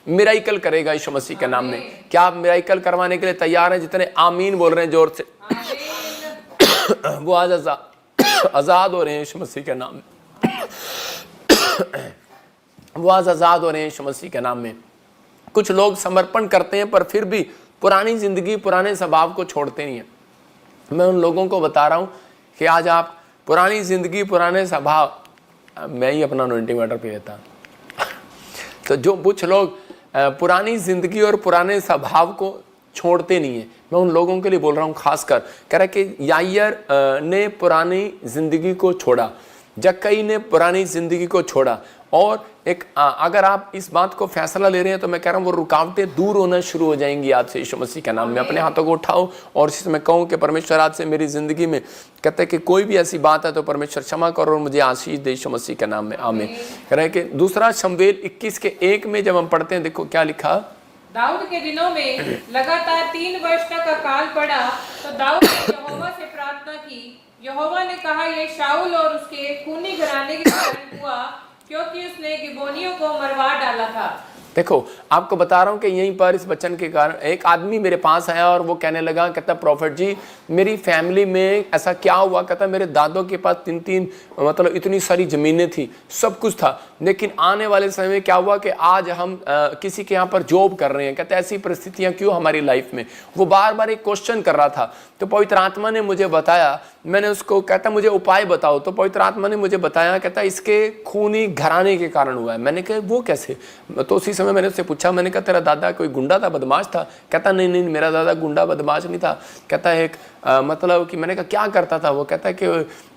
मिराइकल करेगा यीशु मसीह के नाम में। क्या आप मिराइकल करवाने के लिए तैयार हैं? जितने आमीन बोल रहे हैं जोर से वो आज आजाद हो रहे हैं यीशु मसीह के नाम में। वो आज आजाद हो रहे हैं यीशु मसीह के नाम में। कुछ लोग समर्पण करते हैं पर फिर भी पुरानी जिंदगी, पुराने स्वभाव को छोड़ते नहीं है। मैं उन लोगों को बता रहा हूं कि आज आप पुरानी जिंदगी, पुराने स्वभाव, मैं ही अपना अनॉइंटिंग वाटर पी लेता तो जो कुछ लोग पुरानी जिंदगी और पुराने स्वभाव को छोड़ते नहीं है, मैं उन लोगों के लिए बोल रहा हूं। खासकर कह रहा है कि यायर ने पुरानी जिंदगी को छोड़ा, जक्कई ने पुरानी जिंदगी को छोड़ा। और एक अगर आप इस बात को फैसला ले रहे हैं तो मैं कह रहा हूं वो रुकावटें दूर होना शुरू हो जाएंगी आज से यीशु मसीह के नाम में। अपने हाथों को उठाओ और इसी समय कहूं कि परमेश्वर आज से मेरी जिंदगी में, कहते हैं कि कोई भी ऐसी बात है तो परमेश्वर क्षमा करो और मुझे आशीष दे यीशु मसीह के नाम में, आमीन। कह रहे हैं कि दूसरा शमूएल 21:1 में जब हम पढ़ते हैं, देखो क्या लिखा, दाऊद के दिनों में लगातार 3 वर्ष तक अकाल पड़ा तो दाऊद ने यहोवा से प्रार्थना की। यहोवा ने कहा ये शाऊल और उसके खूनी घराने के कारण हुआ क्योंकि उसने गिबोनियों को मरवा डाला था। देखो आपको बता रहा हूँ कि यहीं पर इस वचन के कारण एक आदमी मेरे पास आया और वो कहने लगा, कहता प्रॉफिट जी मेरी फैमिली में ऐसा क्या हुआ, कहता मेरे दादों के पास 3 मतलब इतनी सारी ज़मीनें थी, सब कुछ था, लेकिन आने वाले समय में क्या हुआ कि आज हम किसी के यहाँ पर जॉब कर रहे हैं। कहता ऐसी परिस्थितियाँ क्यों हमारी लाइफ में। वो बार बार एक क्वेश्चन कर रहा था। तो पवित्र आत्मा ने मुझे बताया, मैंने उसको कहता मुझे उपाय बताओ। तो पवित्र आत्मा ने मुझे बताया, कहता इसके खूनी घराने के कारण हुआ है। मैंने कहा वो कैसे। तो उसी समय मैंने उससे पूछा, मैंने कहा तेरा दादा कोई गुंडा था, बदमाश था। कहता नहीं नहीं मेरा दादा गुंडा बदमाश नहीं था। कहता एक मतलब कि मैंने कहा क्या करता था वो। कहता है कि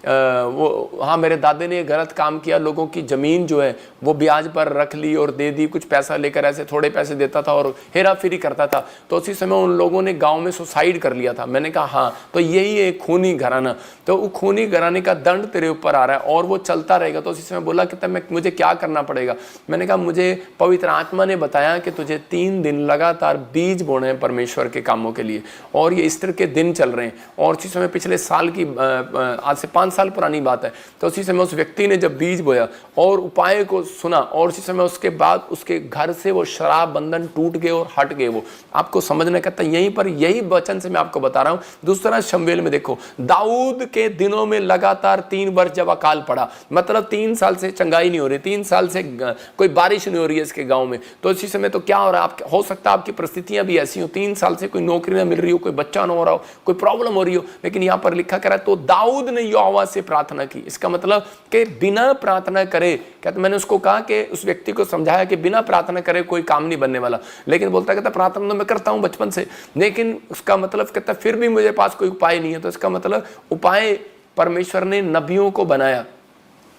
वो हाँ मेरे दादे ने गलत काम किया, लोगों की ज़मीन जो है वो ब्याज पर रख ली और दे दी, कुछ पैसा लेकर ऐसे थोड़े पैसे देता था और हेरा फेरी करता था। तो उसी समय उन लोगों ने गांव में सुसाइड कर लिया था। मैंने कहा हाँ, तो यही है खूनी घराना। तो वो खूनी घराने का दंड तेरे ऊपर आ रहा है और वो चलता रहेगा। तो उसी समय बोला कहता मैं मुझे क्या करना पड़ेगा। मैंने कहा मुझे पवित्र आत्मा ने बताया कि तुझे 3 दिन लगातार बीज बोने हैं परमेश्वर के कामों के लिए, और ये ईस्टर के दिन चल रहे हैं। और उसी समय पिछले साल की आज से 5 साल पुरानी बात है। तो उसी समय उस व्यक्ति ने जब बीज बोया और उपाय को सुना, और उसी समय उसके बाद उसके घर से वो शराब बंधन टूट गए और हट गए। वो आपको समझना कहता यहीं पर यही वचन से मैं आपको बता रहा हूं। दूसरा शमूएल में देखो, दाऊद के दिनों में लगातार 3 वर्ष जब अकाल पड़ा, मतलब 3 साल से चंगाई नहीं हो रही, 3 साल से कोई बारिश नहीं हो रही है इसके गांव में। तो इसी समय तो क्या हो रहा है, हो सकता है आपकी परिस्थितियां भी ऐसी हो, 3 साल से कोई नौकरी ना मिल रही हो, कोई बच्चा ना हो रहा हो, कोई प्रॉब्लम हो रही हो। लेकिन यहां पर लिखा करा तो दाऊद ने यहोवा से प्रार्थना की। इसका मतलब कि बिना प्रार्थना करे, कहते मैंने उसको कहा कि उस व्यक्ति को समझाया कि बिना प्रार्थना करे कोई काम नहीं बनने वाला। लेकिन बोलता कहता प्रार्थना तो मैं करता हूं बचपन से, लेकिन उसका मतलब कहता फिर भी मुझे पास कोई उपाय नहीं है। तो इसका मतलब उपाय परमेश्वर ने नबियों को बनाया,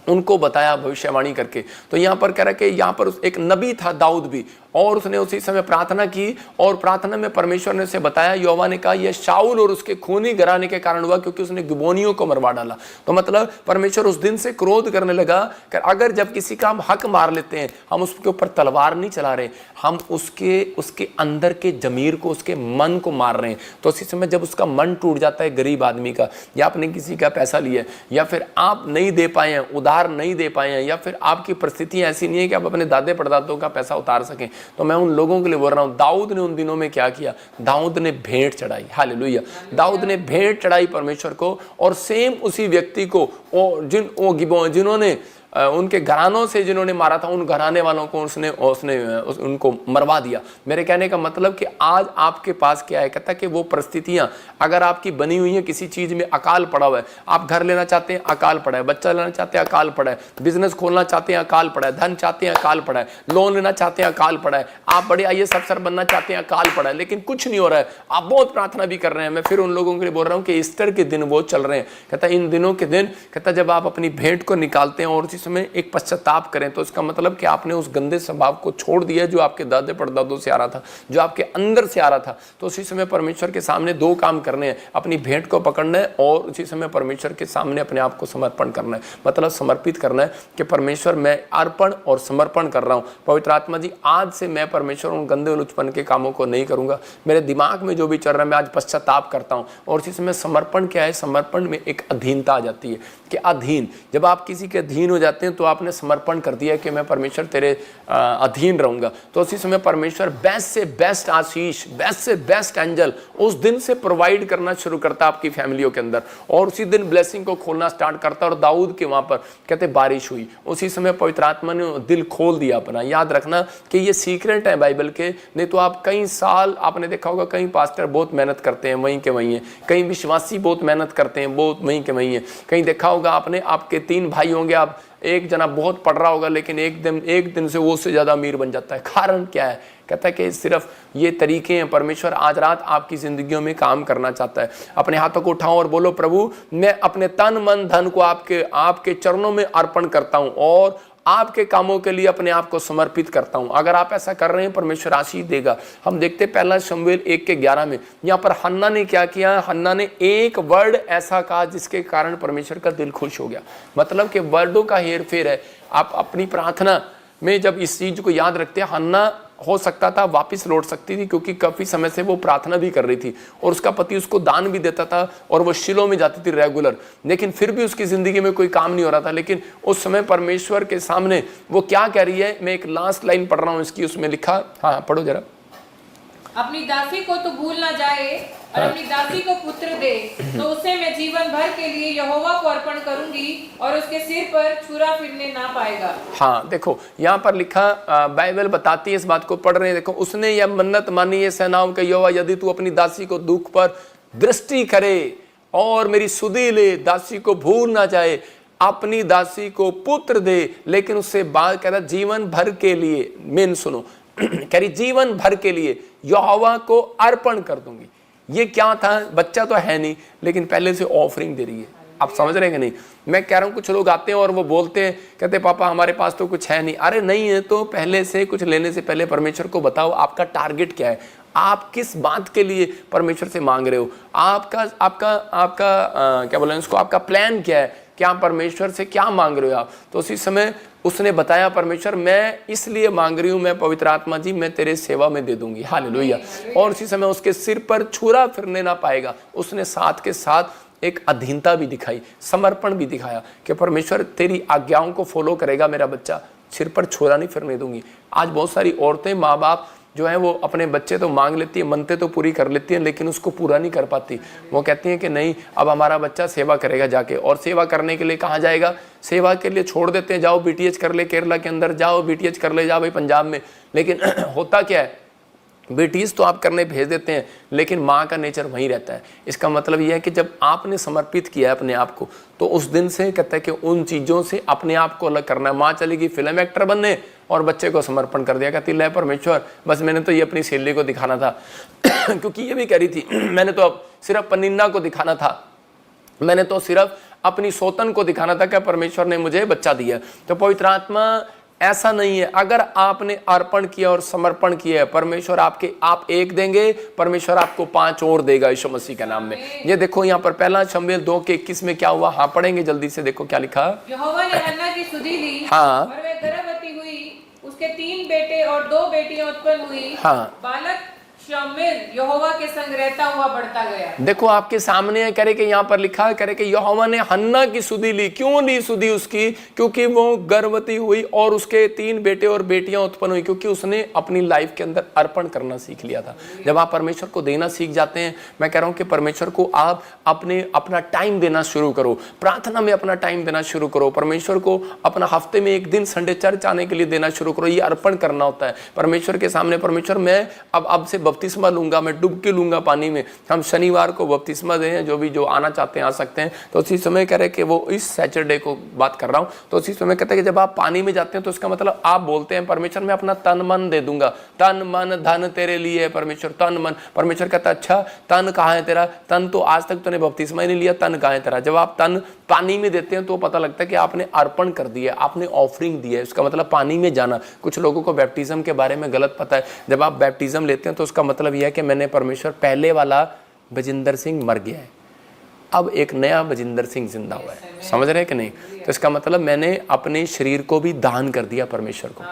उनको बताया भविष्यवाणी करके। तो यहां पर कह रहा है कि यहां पर एक नबी था दाऊद भी, और उसने उसी समय प्रार्थना की, और प्रार्थना में परमेश्वर ने उसे बताया, यहोवा ने कहा यह शाऊल और उसके खूनी घराने के कारण हुआ क्योंकि उसने गिबोनियों को मरवा डाला। तो मतलब परमेश्वर उस दिन से क्रोध करने लगा कि अगर जब किसी का हम हक मार लेते हैं, हम उसके ऊपर तलवार नहीं चला रहे, हम उसके अंदर के जमीर को, उसके मन को मार रहे हैं। तो उसी समय जब उसका मन टूट जाता है गरीब आदमी का, या आपने किसी का पैसा लिया, या फिर आप नहीं दे पाए हैं, उधार नहीं दे पाए हैं, या फिर आपकी परिस्थितियां ऐसी नहीं है कि आप अपने दादे परदादों का पैसा उतार सकें, तो मैं उन लोगों के लिए बोल रहा हूं, दाऊद ने उन दिनों में क्या किया, दाऊद ने भेंट चढ़ाई। हालेलुया, दाऊद ने भेंट चढ़ाई परमेश्वर को, और सेम उसी व्यक्ति को जिन्होंने उनके घरानों से जिन्होंने मारा था, उन घराने वालों को उसने उनको मरवा दिया। मेरे कहने का मतलब कि आज आपके पास क्या है, कहता कि वो परिस्थितियां अगर आपकी बनी हुई हैं, किसी चीज में अकाल पड़ा हुआ है, आप घर लेना चाहते हैं अकाल पड़ा है, बच्चा लेना चाहते हैं अकाल पड़ा है, बिजनेस खोलना चाहते हैं अकाल पड़ा है, धन चाहते हैं अकाल पड़ा है, लोन लेना चाहते हैं अकाल पड़ा है, आप बड़े IAS अफसर बनना चाहते हैं अकाल पड़ा है, लेकिन कुछ नहीं हो रहा है, आप बहुत प्रार्थना भी कर रहे हैं। मैं फिर उन लोगों के लिए बोल रहा हूँ कि ईस्टर के दिन वो चल रहे हैं। कहता इन दिनों के दिन, कहता जब आप अपनी भेंट को निकालते हैं और समय एक पश्चाताप करें, तो इसका मतलब कि आपने उस गंदे स्वभाव को छोड़ दिया जो आपके दादे परदादों से आ रहा था, जो आपके अंदर से आ रहा था। तो उसी समय परमेश्वर के सामने 2 काम करने हैं, अपनी भेंट को पकड़ना है और उसी समय परमेश्वर के सामने अपने आप को समर्पण करना है, मतलब समर्पित करना है कि परमेश्वर मैं अर्पण और समर्पण कर रहा हूँ। पवित्र आत्मा जी आज से मैं परमेश्वर उन गंदे लुचपन के कामों को नहीं करूंगा, मेरे दिमाग में जो भी चल रहा है मैं आज पश्चाताप करता हूँ। और उसी समय समर्पण क्या है, समर्पण में एक अधीनता आ जाती है कि अधीन, जब आप किसी के अधीन हो जाते हैं तो आपने समर्पण कर दिया कि मैं परमेश्वर तेरे अधीन रहूंगा। तो उसी समय परमेश्वर बेस्ट से बेस्ट आशीष, बेस्ट से बेस्ट एंजल उस दिन से प्रोवाइड करना शुरू करता आपकी फैमिलियों के अंदर, और उसी दिन ब्लेसिंग को खोलना स्टार्ट करता। और दाऊद के वहां पर कहते बारिश हुई, उसी समय पवित्र आत्मा ने दिल खोल दिया अपना। याद रखना कि ये सीक्रेट है बाइबल के, नहीं तो आप कई साल, आपने देखा होगा कई पास्टर बहुत मेहनत करते हैं वहीं के वहीं है, कई विश्वासी बहुत मेहनत करते हैं बहुत वहीं के वहीं है। कहीं देखा होगा आपने, आपके 3 भाई होंगे, आप एक जना बहुत पढ़ रहा होगा लेकिन एक दिन से वो उससे ज्यादा अमीर बन जाता है। कारण क्या है, कहता है कि सिर्फ ये तरीके हैं। परमेश्वर आज रात आपकी जिंदगियों में काम करना चाहता है। अपने हाथों को उठाओ और बोलो, प्रभु मैं अपने तन मन धन को आपके चरणों में अर्पण करता हूं और आपके कामों के लिए अपने आप को समर्पित करता हूं। अगर आप ऐसा कर रहे हैं परमेश्वर आशीष देगा। हम देखते 1 शमूएल 1:11 में, यहाँ पर हन्ना ने क्या किया, हन्ना ने एक वर्ड ऐसा कहा जिसके कारण परमेश्वर का दिल खुश हो गया। मतलब कि वर्डों का हेर फेर है। आप अपनी प्रार्थना में जब इस चीज को याद रखते हैं, हन्ना हो सकता था वापस लौट सकती थी, क्योंकि काफ़ी समय से वो प्रार्थना भी कर रही थी और उसका पति उसको दान भी देता था और वो शिलो में जाती थी रेगुलर, लेकिन फिर भी उसकी ज़िंदगी में कोई काम नहीं हो रहा था। लेकिन उस समय परमेश्वर के सामने वो क्या कह रही है, मैं एक लास्ट लाइन पढ़ रहा हूँ इसकी, उसमें लिखा, हाँ पढ़ो जरा। अपनी दासी को तो भूल ना जाए और अपनी दासी को पुत्र दे, तो उसे मैं जीवन भर के लिए यहोवा को अर्पण करूंगी और उसके सिर पर छुरा फिरने ना पाएगा। हाँ देखो यहाँ पर लिखा, बाइबल बताती है, इस बात को पढ़ रहे हैं, देखो उसने यह मन्नत मानी है सेनाओं का यहोवा, यदि तू अपनी दासी को दुख पर दृष्टि करे और मेरी सुधि ले, दासी को भूल ना जाए, अपनी दासी को पुत्र दे। लेकिन उससे बात कह रहा जीवन भर के लिए, मेन सुनो कह रही जीवन भर के लिए यहोवा को अर्पण कर दूंगी। ये क्या था, बच्चा तो है नहीं लेकिन पहले से ऑफरिंग दे रही है। आप समझ रहे हैं कि नहीं? मैं कह रहा हूँ कुछ लोग आते हैं और वो बोलते हैं, कहते पापा हमारे पास तो कुछ है नहीं। अरे नहीं है तो पहले से कुछ लेने से पहले परमेश्वर को बताओ आपका टारगेट क्या है, आप किस बात के लिए परमेश्वर से मांग रहे हो, आपका आपका आपका क्या बोले उसको, आपका प्लान क्या है, क्या परमेश्वर से क्या मांग रहे हो आप। तो उसी समय उसने बताया, परमेश्वर मैं इसलिए मांग रही हूँ, मैं पवित्र आत्मा जी मैं तेरे सेवा में दे दूंगी, हालेलुया। और उसी समय उसके सिर पर छुरा फिरने ना पाएगा। उसने साथ के साथ एक अधीनता भी दिखाई, समर्पण भी दिखाया कि परमेश्वर तेरी आज्ञाओं को फॉलो करेगा मेरा बच्चा, सिर पर छुरा नहीं फिरने दूंगी। आज बहुत सारी औरतें, माँ बाप जो है वो अपने बच्चे तो मांग लेती है, मनते तो पूरी कर लेती हैं, लेकिन उसको पूरा नहीं कर पाती। वो कहती हैं कि नहीं अब हमारा बच्चा सेवा करेगा जाके, और सेवा करने के लिए कहाँ जाएगा, सेवा के लिए छोड़ देते हैं, जाओ बीटीएच कर ले केरला के अंदर, जाओ बीटीएच कर ले, जाओ भाई पंजाब में। लेकिन होता क्या है, बेटीज तो आप करने भेज देते हैं लेकिन माँ का नेचर वहीं रहता है। इसका मतलब यह है कि जब आपने समर्पित किया है अपने आप को, तो उस दिन से कहता है कि उन चीज़ों से अपने आप को अलग करना है। माँ चलेगी फिल्म एक्टर बनने और बच्चे को समर्पण कर दिया, कहती ले परमेश्वर बस मैंने तो ये अपनी सहेली को दिखाना था क्योंकि ये भी कह रही थी मैंने तो अब सिर्फ पन्नीना को दिखाना था, मैंने तो सिर्फ अपनी सौतन को दिखाना था कि परमेश्वर ने मुझे बच्चा दिया। तो पवित्र आत्मा ऐसा नहीं है, अगर आपने अर्पण किया और समर्पण किया है, परमेश्वर आप एक देंगे, परमेश्वर आपको 5 और देगा यीशु मसीह के नाम में। ये देखो यहाँ पर पहला शमूएल 2:21 में क्या हुआ, हाँ पढ़ेंगे जल्दी से, देखो क्या लिखा। यहोवा ने हन्ना की सुधि ली, हाँ, और वह गर्भवती हुई, उसके 3 बेटे और 2 बेटियां उत्पन्न हुई। हाँ, बालक शमूएल यहोवा के संग रहता हुआ बढ़ता गया। देखो आपके सामने है, करे कि यहाँ पर लिखा है, करे कि यहोवा ने हन्ना की सुधि ली। क्यों ली सुधि उसकी? क्योंकि वो गर्भवती हुई और उसके 3 बेटे और बेटियां उत्पन्न हुई, क्योंकि उसने अपनी लाइफ के अंदर अर्पण करना सीख लिया था। जब आप परमेश्वर को देना सीख जाते हैं, मैं कह रहा हूँ कि परमेश्वर को आप अपना टाइम देना शुरू करो, प्रार्थना में अपना टाइम देना शुरू करो, परमेश्वर को अपना हफ्ते में 1 दिन संडे चर्च आने के लिए देना शुरू करो। ये अर्पण करना होता है परमेश्वर के सामने। परमेश्वर मैं अब से बपतिस्मा लूंगा, मैं डुबकी लूंगा पानी में। हम शनिवार को बपतिस्मा दें, जो आना चाहते हैं आ सकते हैं। तो उसी समय कह रहे कि वो इस सैटरडे को बात कर रहा हूँ, तो उसी समय कहते हैं कि जब आप पानी में जाते हैं तो इसका मतलब आप बोलते हैं परमेश्वर मैं अपना तन मन दे दूंगा, तन मन धन तेरे लिए है परमेश्वर, तन मन। परमेश्वर कहता अच्छा तन कहाँ है तेरा, तन तो आज तक तूने बपतिस्मा ही नहीं लिया, तन कहाँ है तेरा। जब आप तन पानी में देते हैं तो पता लगता है कि आपने अर्पण कर दिया, आपने ऑफरिंग दी है। उसका मतलब पानी में जाना। कुछ लोगों को बैप्टिज्म के बारे में गलत पता है। जब आप बैप्टिज्म लेते हैं तो उसका मतलब यह है कि मैंने परमेश्वर पहले वाला बजिंदर सिंह मर गया है, अब एक नया बजिंदर सिंह जिंदा हुआ है। समझ रहे हैं कि नहीं? तो इसका मतलब मैंने अपने शरीर को भी दान कर दिया परमेश्वर को।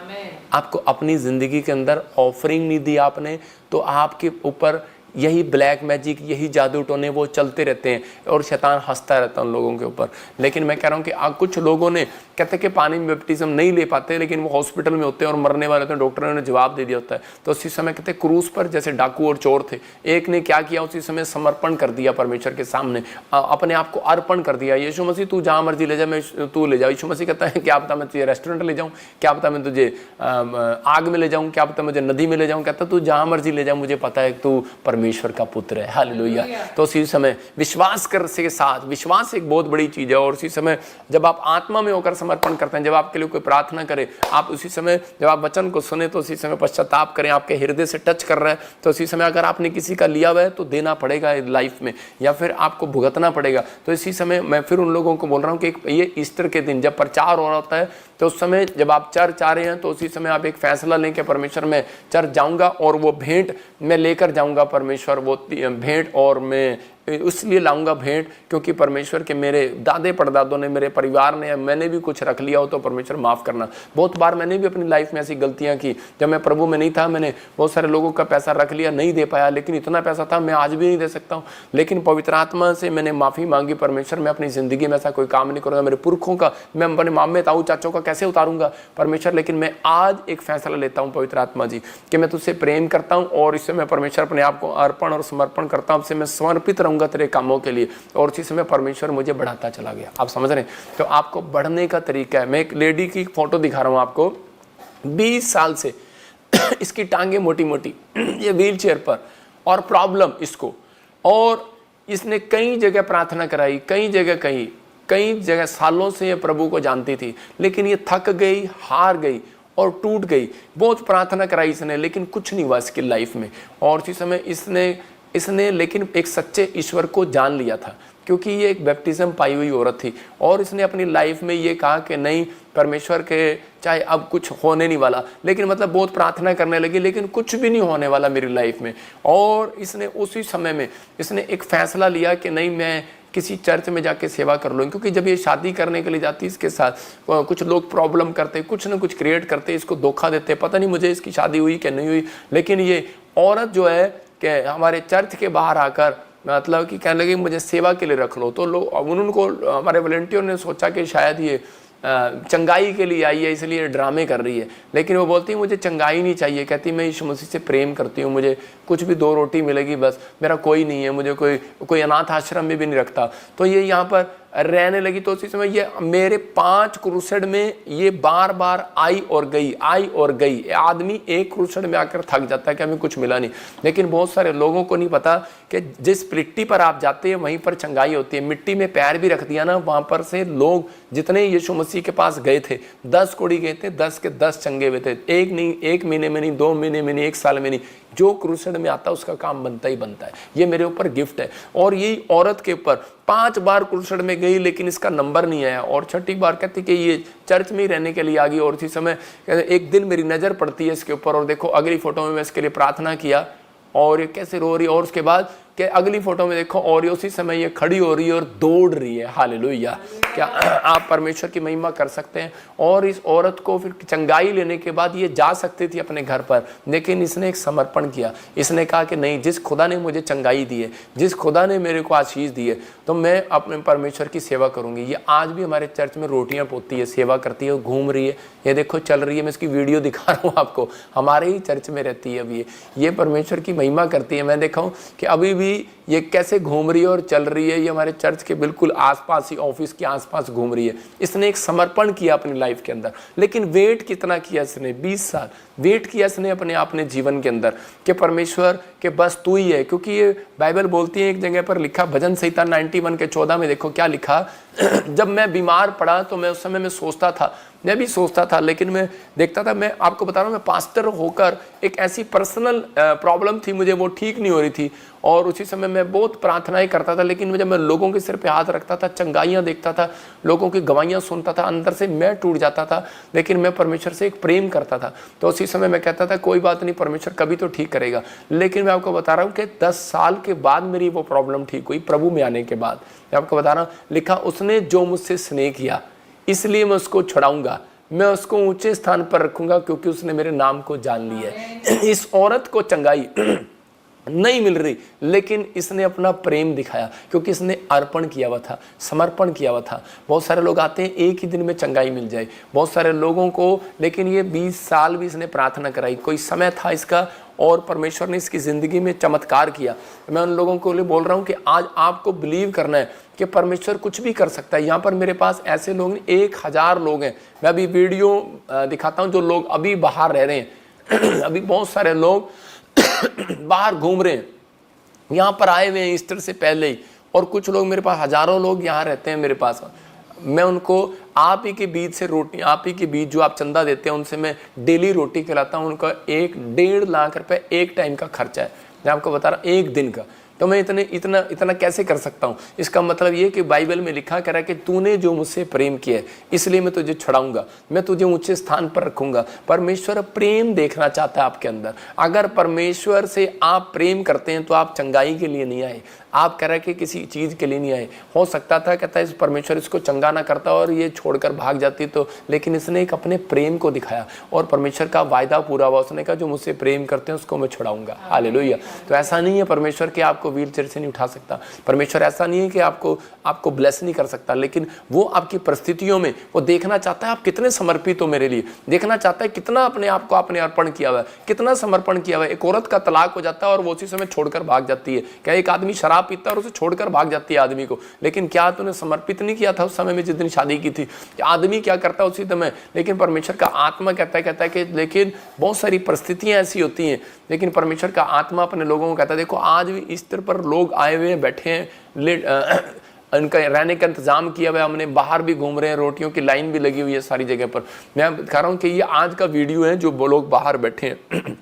आपको अपनी जिंदगी के अंदर ऑफरिंग नहीं दी आपने, तो आपके ऊपर यही ब्लैक मैजिक, यही जादू टोने वो चलते रहते हैं और शैतान हंसता रहता है उन लोगों के ऊपर। लेकिन मैं कह रहा हूँ कि कुछ लोगों ने कहते हैं कि पानी में बैप्टिज्म नहीं ले पाते, लेकिन वो हॉस्पिटल में होते हैं और मरने वाले होते हैं, डॉक्टर ने जवाब दे दिया होता है। तो उसी समय कहते हैं क्रूस पर जैसे डाकू और चोर थे, एक ने क्या किया, उसी समय समर्पण कर दिया परमेश्वर के सामने, अपने आप को अर्पण कर दिया। यीशु मसीह तू जहाँ मर्जी ले जा, मैं तू ले जाओ। यीशु मसीह कहता है क्या पता मैं तुझे रेस्टोरेंट ले जाऊँ, क्या पता मैं तुझे आग में ले जाऊँ, क्या पता मुझे नदी में ले जाऊँ। कहता तू जहाँ मर्जी ले जा, मुझे पता है तू परमेश्वर का पुत्र है। हालेलुया। तो उसी समय विश्वास कर के साथ, विश्वास एक बहुत बड़ी चीज है। और उसी समय जब आप आत्मा में होकर समर्पण करते हैं, जब आपके लिए कोई प्रार्थना करे, आप उसी समय जब आप वचन को सुने तो उसी समय पश्चाताप करें, आपके हृदय से टच कर रहा है तो उसी समय अगर आपने किसी का लिया हुआ है तो देना पड़ेगा लाइफ में, या फिर आपको भुगतना पड़ेगा। तो इसी समय मैं फिर उन लोगों को बोल रहा हूँ कि ये ईस्टर के दिन जब प्रचार हो रहा होता है तो उस समय जब आप चर्च आ रहे हैं तो उसी समय आप एक फैसला लें कि परमेश्वर मैं चर्च जाऊंगा और वो भेंट मैं लेकर जाऊंगा परमेश्वर, वो भेंट, और मैं इसलिए लाऊंगा भेंट क्योंकि परमेश्वर के मेरे दादे परदादों ने, मेरे परिवार ने, मैंने भी कुछ रख लिया हो तो परमेश्वर माफ़ करना। बहुत बार मैंने भी अपनी लाइफ में ऐसी गलतियां की, जब मैं प्रभु में नहीं था मैंने बहुत सारे लोगों का पैसा रख लिया, नहीं दे पाया, लेकिन इतना पैसा था मैं आज भी नहीं दे सकता हूँ। लेकिन पवित्र आत्मा से मैंने माफ़ी मांगी, परमेश्वर मैं अपनी ज़िंदगी में ऐसा कोई काम नहीं करूँगा, मेरे पुरखों का मैं अपने मामे ताऊ चाचों का कैसे उतारूंगा परमेश्वर, लेकिन मैं आज एक फैसला लेता हूँ पवित्र आत्मा जी कि मैं तुझसे प्रेम करता हूँ और इससे मैं परमेश्वर अपने आप को अर्पण और समर्पण करता हूँ, इससे मैं समर्पित रहूंगा तेरे कामों के लिए। और उसी समय परमेश्वर मुझे बढ़ाता चला गया। आप समझ रहे हैं? तो आपको बढ़ने का तरीका है। मैं एक लेडी की फोटो दिखा रहा हूँ आपको, 20 साल से इसकी टांगे मोटी मोटी, ये व्हील चेयर पर, और प्रॉब्लम इसको, और इसने कई जगह प्रार्थना कराई, कई जगह सालों से ये प्रभु को जानती थी, लेकिन ये थक गई, हार गई और टूट गई। बहुत प्रार्थना कराई इसने, लेकिन कुछ नहीं हुआ इसकी लाइफ में। और उसी समय इसने लेकिन एक सच्चे ईश्वर को जान लिया था, क्योंकि ये एक बैप्टिज्म पाई हुई औरत थी, और इसने अपनी लाइफ में ये कहा कि नहीं परमेश्वर के चाहे अब कुछ होने नहीं वाला, लेकिन मतलब बहुत प्रार्थना करने लगी, लेकिन कुछ भी नहीं होने वाला मेरी लाइफ में। और इसने उसी समय में इसने एक फैसला लिया कि नहीं मैं किसी चर्च में जाके सेवा कर लूँ, क्योंकि जब ये शादी करने के लिए जाती है इसके साथ कुछ लोग प्रॉब्लम करते, कुछ ना कुछ क्रिएट करते, इसको धोखा देते, पता नहीं मुझे इसकी शादी हुई कि नहीं हुई। लेकिन ये औरत जो है कि हमारे चर्च के बाहर आकर मतलब कि कहने लगी मुझे सेवा के लिए रख लो, तो लोग उनको हमारे वॉलंटियर ने सोचा कि शायद ये चंगाई के लिए आई है इसलिए ड्रामे कर रही है, लेकिन वो बोलती है मुझे चंगाई नहीं चाहिए, कहती मैं यीशु मसीह से प्रेम करती हूँ, मुझे कुछ भी 2 रोटी मिलेगी बस, मेरा कोई नहीं है, मुझे कोई अनाथ आश्रम में भी नहीं रखता। तो ये यहाँ पर रहने लगी। तो उसी समय ये मेरे 5 क्रूसेड में ये बार बार आई और गई। आदमी एक क्रूसेड में आकर थक जाता है कि हमें कुछ मिला नहीं, लेकिन बहुत सारे लोगों को नहीं पता कि जिस मिट्टी पर आप जाते हैं वहीं पर चंगाई होती है। मिट्टी में पैर भी रख दिया ना, वहाँ पर से लोग जितने यीशु मसीह के पास गए थे, 10 कोड़ी गए थे, 10 के 10 चंगे हुए थे। एक नहीं, 1 महीने में नहीं, 2 महीने में नहीं, 1 साल में नहीं, जो क्रूसेड में आता है उसका काम बनता ही बनता है। ये मेरे ऊपर गिफ्ट है। और यही औरत के ऊपर 5 बार क्रूसेड में गई, लेकिन इसका नंबर नहीं आया, और 6ठी बार कहती कि ये चर्च में ही रहने के लिए आ गई। और इसी समय एक दिन मेरी नज़र पड़ती है इसके ऊपर, और देखो अगली फोटो में मैं इसके लिए प्रार्थना किया और ये कैसे रो रही है, और उसके बाद कि अगली फोटो में देखो और ये उसी समय ये खड़ी हो रही है और दौड़ रही है। हालेलुया! क्या आप परमेश्वर की महिमा कर सकते हैं? और इस औरत को फिर चंगाई लेने के बाद ये जा सकती थी अपने घर पर, लेकिन इसने एक समर्पण किया। इसने कहा कि नहीं, जिस खुदा ने मुझे चंगाई दी है, जिस खुदा ने मेरे को आशीष दी है, तो मैं अपने परमेश्वर की सेवा करूंगी। ये आज भी हमारे चर्च में रोटियां पोती है, सेवा करती है, घूम रही है, ये देखो चल रही है। मैं इसकी वीडियो दिखा रहा हूँ आपको, हमारे ही चर्च में रहती है अभी। ये परमेश्वर की महिमा करती है। मैं देखा हूँ कि अभी भी ये कैसे घूम रही है और चल रही है। ये हमारे चर्च के बिल्कुल आसपास ही, ऑफिस के आसपास घूम रही है। इसने एक समर्पण किया अपनी लाइफ के अंदर, लेकिन वेट कितना किया इसने? 20 साल वेट किया इसने अपने जीवन के अंदर कि परमेश्वर के बस तू ही है। क्योंकि ये बाइबल बोलती है, एक जगह पर लिखा भजन संहिता 91 के 14 में, देखो क्या लिखा। जब मैं बीमार पड़ा तो मैं उस समय में सोचता था, मैं भी सोचता था, लेकिन मैं देखता था, मैं आपको बता रहा हूँ, मैं पास्टर होकर एक ऐसी पर्सनल प्रॉब्लम थी मुझे, वो ठीक नहीं हो रही थी। और उसी समय मैं बहुत प्रार्थनाएं करता था, लेकिन जब मैं लोगों के सिर पे हाथ रखता था, चंगाइयाँ देखता था, लोगों की गवाहियाँ सुनता था, अंदर से मैं टूट जाता था। लेकिन मैं परमेश्वर से एक प्रेम करता था, तो उसी समय मैं कहता था कोई बात नहीं, परमेश्वर कभी तो ठीक करेगा। लेकिन मैं आपको बता रहा हूँ कि 10 साल के बाद मेरी वो प्रॉब्लम ठीक हुई, प्रभु में आने के बाद। मैं आपको बता रहा हूँ, लिखा उसने जो मुझसे स्नेह किया इसलिए मैं उसको छुड़ाऊंगा, मैं उसको ऊंचे स्थान पर रखूंगा, क्योंकि उसने मेरे नाम को जान लिया है। इस औरत को चंगाई नहीं मिल रही, लेकिन इसने अपना प्रेम दिखाया, क्योंकि इसने अर्पण किया हुआ था, समर्पण किया हुआ था। बहुत सारे लोग आते हैं एक ही दिन में चंगाई मिल जाए बहुत सारे लोगों को, लेकिन ये 20 साल भी इसने प्रार्थना कराई। कोई समय था इसका, और परमेश्वर ने इसकी ज़िंदगी में चमत्कार किया। मैं उन लोगों को लिए बोल रहा हूँ कि आज आपको बिलीव करना है कि परमेश्वर कुछ भी कर सकता है। यहाँ पर मेरे पास ऐसे लोग 1000 लोग हैं। मैं अभी वीडियो दिखाता हूँ, जो लोग अभी बाहर रह रहे हैं अभी बहुत सारे लोग बाहर घूम रहे हैं, यहाँ पर आए हुए हैं ईस्टर से पहले ही, और कुछ लोग मेरे पास, हजारों लोग यहाँ रहते हैं मेरे पास। मैं उनको आप ही के बीच से रोटी, आप ही के बीच जो आप चंदा देते हैं उनसे मैं डेली रोटी खिलाता हूँ। उनका 1-1.5 लाख रुपए एक टाइम का खर्चा है। मैं आपको बता रहा हूँ, एक दिन का। तो मैं इतना इतना कैसे कर सकता हूँ? इसका मतलब ये कि बाइबल में लिखा कह रहा है कि तूने जो मुझसे प्रेम किया है इसलिए मैं तुझे छुड़ाऊंगा, मैं तुझे ऊंचे स्थान पर रखूंगा। परमेश्वर प्रेम देखना चाहता है आपके अंदर। अगर परमेश्वर से आप प्रेम करते हैं तो आप चंगाई के लिए नहीं आए, आप कह रहे कि किसी चीज़ के लिए नहीं आए। हो सकता था कहता है इस परमेश्वर इसको चंगा ना करता और ये छोड़कर भाग जाती तो, लेकिन इसने एक अपने प्रेम को दिखाया और परमेश्वर का वायदा पूरा हुआ। उसने कहा जो मुझसे प्रेम करते हैं उसको मैं छुड़ाऊंगा। हालेलुया। तो ऐसा नहीं है परमेश्वर कि आपको व्हील चेयर से नहीं उठा सकता, परमेश्वर ऐसा नहीं है कि आपको ब्लेस नहीं कर सकता, लेकिन वो आपकी परिस्थितियों में वो देखना चाहता है आप कितने समर्पित हो मेरे लिए, देखना चाहता है कितना अपने आप को आपने अर्पण किया हुआ है, कितना समर्पण किया हुआ है। एक औरत का तलाक हो जाता है और वो उसी समय छोड़कर भाग जाती है। क्या एक आदमी शराब पीता है और उसे छोड़कर भाग जाती है आदमी को, लेकिन क्या तूने समर्पित नहीं किया था उस समय में जिस दिन शादी की थी? आदमी क्या करता है उसी समय, लेकिन परमेश्वर का आत्मा कहता है कि लेकिन बहुत सारी परिस्थितियां ऐसी होती हैं, लेकिन परमेश्वर का आत्मा अपने लोगों को कहता है देखो आज भी इस तरह पर लोग आए हुए हैं, बैठे हैं, उनका रहने का इंतजाम किया हुआ है, हमने बाहर भी घूम रहे हैं, रोटियों की लाइन भी लगी हुई है सारी जगह पर। मैं कह रहा हूँ कि ये आज का वीडियो है जो वो लोग बाहर बैठे हैं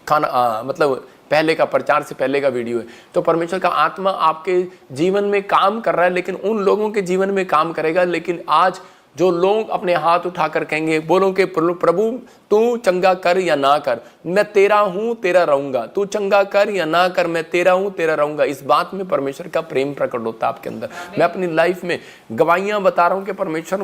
खाना मतलब पहले का प्रचार से पहले का वीडियो है। तो परमेश्वर का आत्मा आपके जीवन में काम कर रहा है, लेकिन उन लोगों के जीवन में काम करेगा। लेकिन आज जो लोग अपने हाथ उठाकर कहेंगे, बोलो कि प्रभु तू चंगा कर या ना कर, मैं तेरा हूं तेरा रहूंगा, तू चंगा कर या ना कर, मैं तेरा हूं तेरा रहूंगा। इस बात में परमेश्वर का प्रेम प्रकट होता है आपके अंदर। मैं अपनी लाइफ में गवाहियां बता रहा हूं कि परमेश्वर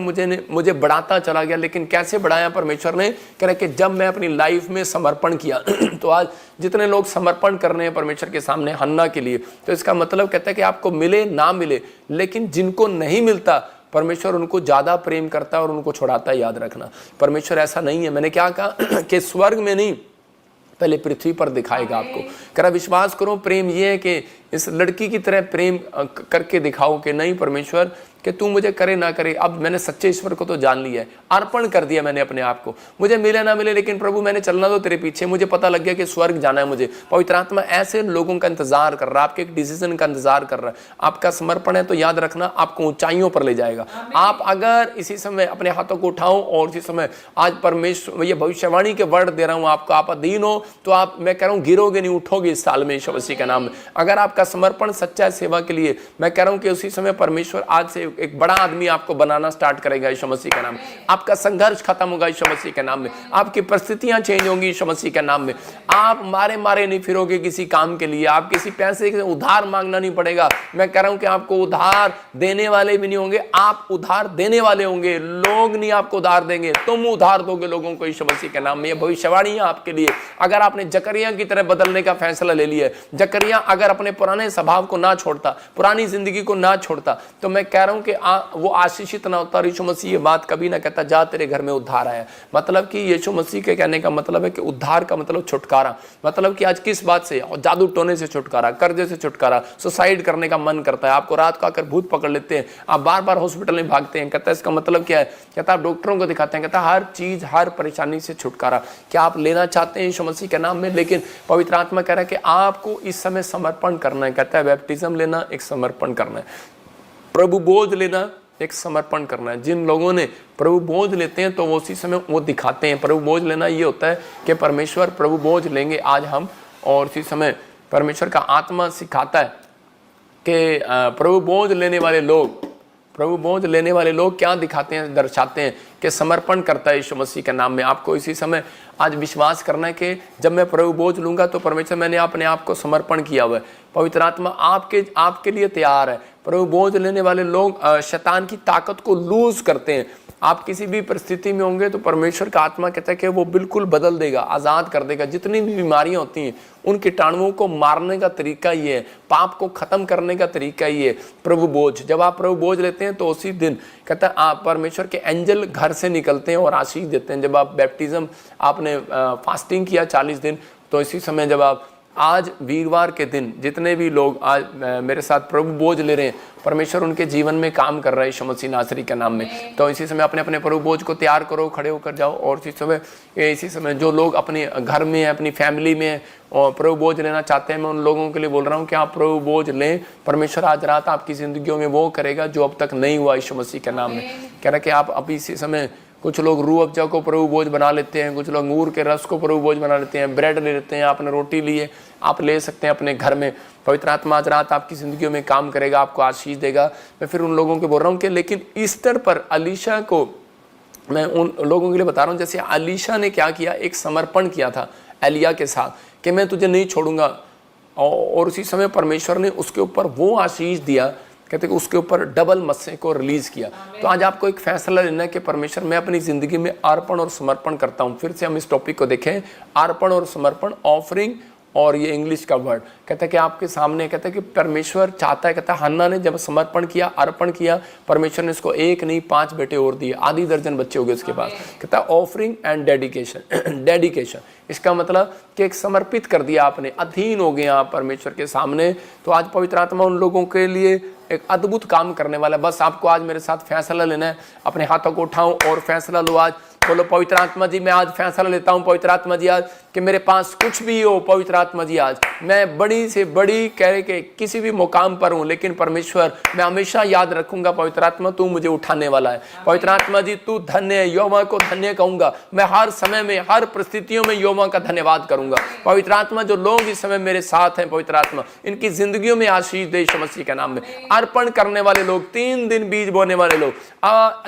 मुझे बढ़ाता चला गया। लेकिन कैसे बढ़ाया परमेश्वर ने? कह रहे कि जब मैं अपनी लाइफ में समर्पण किया तो आज जितने लोग समर्पण कर रहे हैं परमेश्वर के सामने हन्ना के लिए, तो इसका मतलब कहता है कि आपको मिले ना मिले, लेकिन जिनको नहीं मिलता परमेश्वर उनको ज्यादा प्रेम करता है और उनको छुड़ाता है। याद रखना परमेश्वर ऐसा नहीं है। मैंने क्या कहा कि स्वर्ग में नहीं पहले पृथ्वी पर दिखाएगा आपको। करा विश्वास करो प्रेम ये है कि इस लड़की की तरह प्रेम करके दिखाओ कि नहीं परमेश्वर कि तू मुझे करे ना करे, अब मैंने सच्चे ईश्वर को तो जान लिया है, अर्पण कर दिया मैंने अपने आप को, मुझे मिले ना मिले लेकिन प्रभु मैंने चलना तो तेरे पीछे, मुझे पता लग गया कि स्वर्ग जाना है मुझे। पवित्र आत्मा ऐसे लोगों का इंतजार कर रहा है, आपके एक डिसीजन का इंतजार कर रहा है। आपका समर्पण है तो याद रखना आपको ऊंचाइयों पर ले जाएगा। आप अगर इसी समय अपने हाथों को उठाओ और इसी समय आज परमेश्वर ये भविष्यवाणी के वर्ड दे रहा हूं आपको, आप अधीन हो तो आप, मैं कह रहा हूं गिरोगे नहीं, उठोगे इस साल में यीशु मसीह के नाम में। अगर आपका समर्पण सच्चा है सेवा के लिए, मैं कह रहा हूं कि उसी समय परमेश्वर आज से एक बड़ा आदमी आपको बनाना स्टार्ट करेगा यीशु मसीह के नाम में। आपका संघर्ष खत्म होगा यीशु मसीह के नाम में, आपकी परिस्थितियां चेंज होंगी यीशु मसीह के नाम में। आप मारे नहीं फिरोगे किसी काम के लिए, आप किसी पैसे के उधार मांगना नहीं पड़ेगा। मैं कह रहा हूं कि आपको उधार देने वाले भी नहीं होंगे, आप उधार देने वाले होंगे। लोग नहीं आपको उधार देंगे, तुम उधार दोगे लोगों को यीशु मसीह के नाम में। यह भविष्यवाणी है आपके लिए। अगर आपने जकरिया की तरह बदलने का फैसला ले लिया है, जकरिया अगर अपने पुराने स्वभाव को ना छोड़ता, पुरानी जिंदगी को ना छोड़ता, तो मैं कह रहा हूं कि वो आशीषित ना होता। यीशु मसीह ये बात कभी ना कहता जा तेरे घर में उद्धार आया। मतलब कि यीशु मसीह के कहने का मतलब है कि उद्धार का मतलब छुटकारा। मतलब कि आज किस बात से? जादू टोने से छुटकारा, कर्जे से छुटकारा, सुसाइड करने का मन करता है, आपको रात को आकर भूत पकड़ लेते हैं, आप बार बार हॉस्पिटल में भागते हैं। कहता है इसका मतलब क्या है? कहता आप डॉक्टरों को दिखाते हैं। कहता हर चीज हर परेशानी से छुटकारा क्या आप लेना चाहते हैं यीशु मसीह के नाम में? लेकिन पवित्र आत्मा कह रहा है कि आपको इस समय समर्पण करना है। कहता है बैप्टिज्म लेना एक समर्पण करना है, प्रभु बोझ लेना एक समर्पण करना है। जिन लोगों ने प्रभु बोझ लेते हैं तो वो उसी समय वो दिखाते हैं। प्रभु बोझ लेना ये होता है कि परमेश्वर प्रभु बोझ लेंगे आज हम, और उसी समय परमेश्वर का आत्मा सिखाता है कि प्रभु बोझ लेने वाले लोग क्या दिखाते हैं, दर्शाते हैं कि समर्पण करता है यीशु मसीह के नाम में। आपको इसी समय आज विश्वास करना है कि जब मैं प्रभु बोझ लूंगा तो परमेश्वर मैंने अपने आप को समर्पण किया हुआ है। पवित्र आत्मा आपके लिए तैयार है। प्रभु बोझ लेने वाले लोग शैतान की ताकत को लूज करते हैं। आप किसी भी परिस्थिति में होंगे तो परमेश्वर का आत्मा कहता है कि वो बिल्कुल बदल देगा, आज़ाद कर देगा। जितनी भी बीमारियां होती हैं उन कीटाणुओं को मारने का तरीका ये है, पाप को खत्म करने का तरीका ये है प्रभु बोझ। जब आप प्रभु बोझ लेते हैं तो उसी दिन कहता है आप परमेश्वर के एंजल घर से निकलते हैं और आशीष देते हैं। जब आप बैप्टिज्म आपने फास्टिंग किया 40 दिन, तो इसी समय जब आप आज वीरवार के दिन जितने भी लोग आज मेरे साथ प्रभु बोझ ले रहे हैं, परमेश्वर उनके जीवन में काम कर रहा है यीशु मसीह नासरी के नाम में। तो इसी समय अपने अपने प्रभु बोझ को तैयार करो, खड़े होकर जाओ। और इसी समय जो लोग अपने घर में है, अपनी फैमिली में है और प्रभु बोझ लेना चाहते हैं, मैं उन लोगों के लिए बोल रहा हूँ कि आप प्रभु बोझ लें। परमेश्वर आज रात आपकी जिंदगियों में वो करेगा जो अब तक नहीं हुआ यीशु मसीह के नाम में। कह रहा कि आप अभी इसी समय कुछ लोग रूह अफ़ज़ा को प्रभु भोज बना लेते हैं, कुछ लोग अंगूर के रस को प्रभु भोज बना लेते हैं, ब्रेड ले लेते हैं, आपने रोटी ली है, आप ले सकते हैं अपने घर में। पवित्र आत्मा आज रात आपकी ज़िंदगियों में काम करेगा, आपको आशीष देगा। मैं फिर उन लोगों को बोल रहा हूँ कि लेकिन ईस्टर पर अलीशा को, मैं उन लोगों के लिए बता रहा हूँ, जैसे अलीशा ने क्या किया, एक समर्पण किया था एलिया के साथ कि मैं तुझे नहीं छोड़ूंगा, और उसी समय परमेश्वर ने उसके ऊपर वो आशीष दिया, कहते कि उसके ऊपर डबल मस्से को रिलीज़ किया। तो आज आपको एक फैसला लेना है कि परमेश्वर मैं अपनी ज़िंदगी में अर्पण और समर्पण करता हूँ। फिर से हम इस टॉपिक को देखें, अर्पण और समर्पण, ऑफरिंग, और ये इंग्लिश का वर्ड कहता है कि आपके सामने, कहता है कि परमेश्वर चाहता है, कहता है हन्ना ने जब समर्पण किया, अर्पण किया, परमेश्वर ने इसको 1 नहीं 5 बेटे और दिए, आधी दर्जन बच्चे हो गए उसके पास। कहता है ऑफरिंग एंड डेडिकेशन। डेडिकेशन इसका मतलब कि एक समर्पित कर दिया आपने, अधीन हो गए आप परमेश्वर के सामने। तो आज पवित्र आत्मा उन लोगों के लिए एक अद्भुत काम करने वाला है। बस आपको आज मेरे साथ फैसला लेना है, अपने हाथों को उठाओ और फैसला लो। आज बोलो पवित्र आत्मा जी मैं आज फैसला लेता हूँ, पवित्र आत्मा जी आज कि मेरे पास कुछ भी हो, पवित्र आत्मा जी आज मैं बड़ी से बड़ी कह के किसी भी मुकाम पर हूँ, लेकिन परमेश्वर मैं हमेशा याद रखूंगा, पवित्र आत्मा तू मुझे उठाने वाला है। पवित्र आत्मा जी तू धन्य है, यहोवा को धन्य कहूंगा, मैं हर समय में हर परिस्थितियों में यहोवा का धन्यवाद करूंगा। पवित्र आत्मा जो लोग इस समय मेरे साथ हैं, पवित्र आत्मा इनकी जिंदगियों में आशीष दे यीशु मसीह के नाम में। अर्पण करने वाले लोग, 3 दिन बीज बोने वाले लोग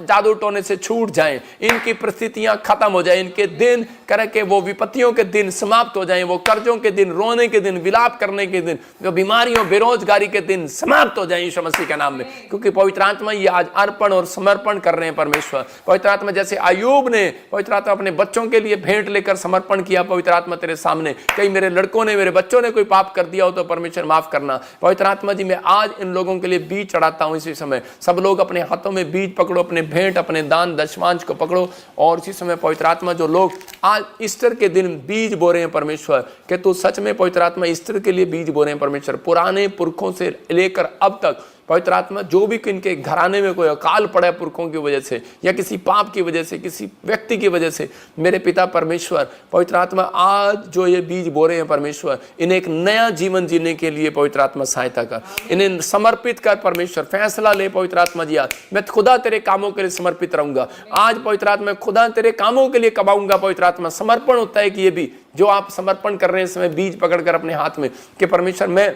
जादू टोने से छूट जाएं, इनकी परिस्थितियां खत्म हो जाए, इनके दिन करे के वो विपत्तियों के दिन समाप्त हो जाएं, वो कर्जों के दिन, रोने के दिन, विलाप करने के दिन, जो बीमारियों बेरोजगारी के दिन समाप्त हो जाएं यीशु मसीह के नाम में। क्योंकि पवित्र आत्मा ये आज अर्पण और समर्पण कर रहे हैं परमेश्वर। पवित्र आत्मा जैसे अय्यूब ने पवित्र आत्मा अपने बच्चों के लिए भेंट लेकर समर्पण किया, पवित्र आत्मा तेरे सामने कहीं मेरे लड़कों ने, मेरे बच्चों ने कोई पाप कर दिया हो तो परमेश्वर माफ करना। पवित्र आत्मा जी मैं आज इन लोगों के लिए बीज चढ़ाता हूं। इसी समय सब लोग अपने हाथों में बीज पकड़ो, अपने भेंट, अपने दान दशमांश को पकड़ो, और इसी समय पवित्र आत्मा जो लोग आज ईस्टर के दिन बीज बो रहे हैं परमेश्वर, कि तू सच में पवित्र आत्मा ईस्टर के लिए बीज बो रहे हैं परमेश्वर, पुराने पुरखों से लेकर अब तक पवित्र आत्मा जो भी इनके घराने में कोई अकाल पड़ा है पुरखों की वजह से या किसी पाप की वजह से, किसी व्यक्ति की वजह से, मेरे पिता परमेश्वर पवित्र आत्मा आज जो ये बीज बो रहे हैं परमेश्वर, इन्हें एक नया जीवन जीने के लिए पवित्र आत्मा सहायता कर, इन्हें समर्पित कर परमेश्वर। फैसला ले पवित्र आत्मा जी, आज मैं खुदा तेरे कामों के लिए समर्पित रहूंगा। आज पवित्र आत्मा खुदा तेरे कामों के लिए कमाऊंगा। पवित्र आत्मा समर्पण होता है कि ये भी जो आप समर्पण कर रहे हैं इस समय बीज पकड़कर अपने हाथ में, कि परमेश्वर मैं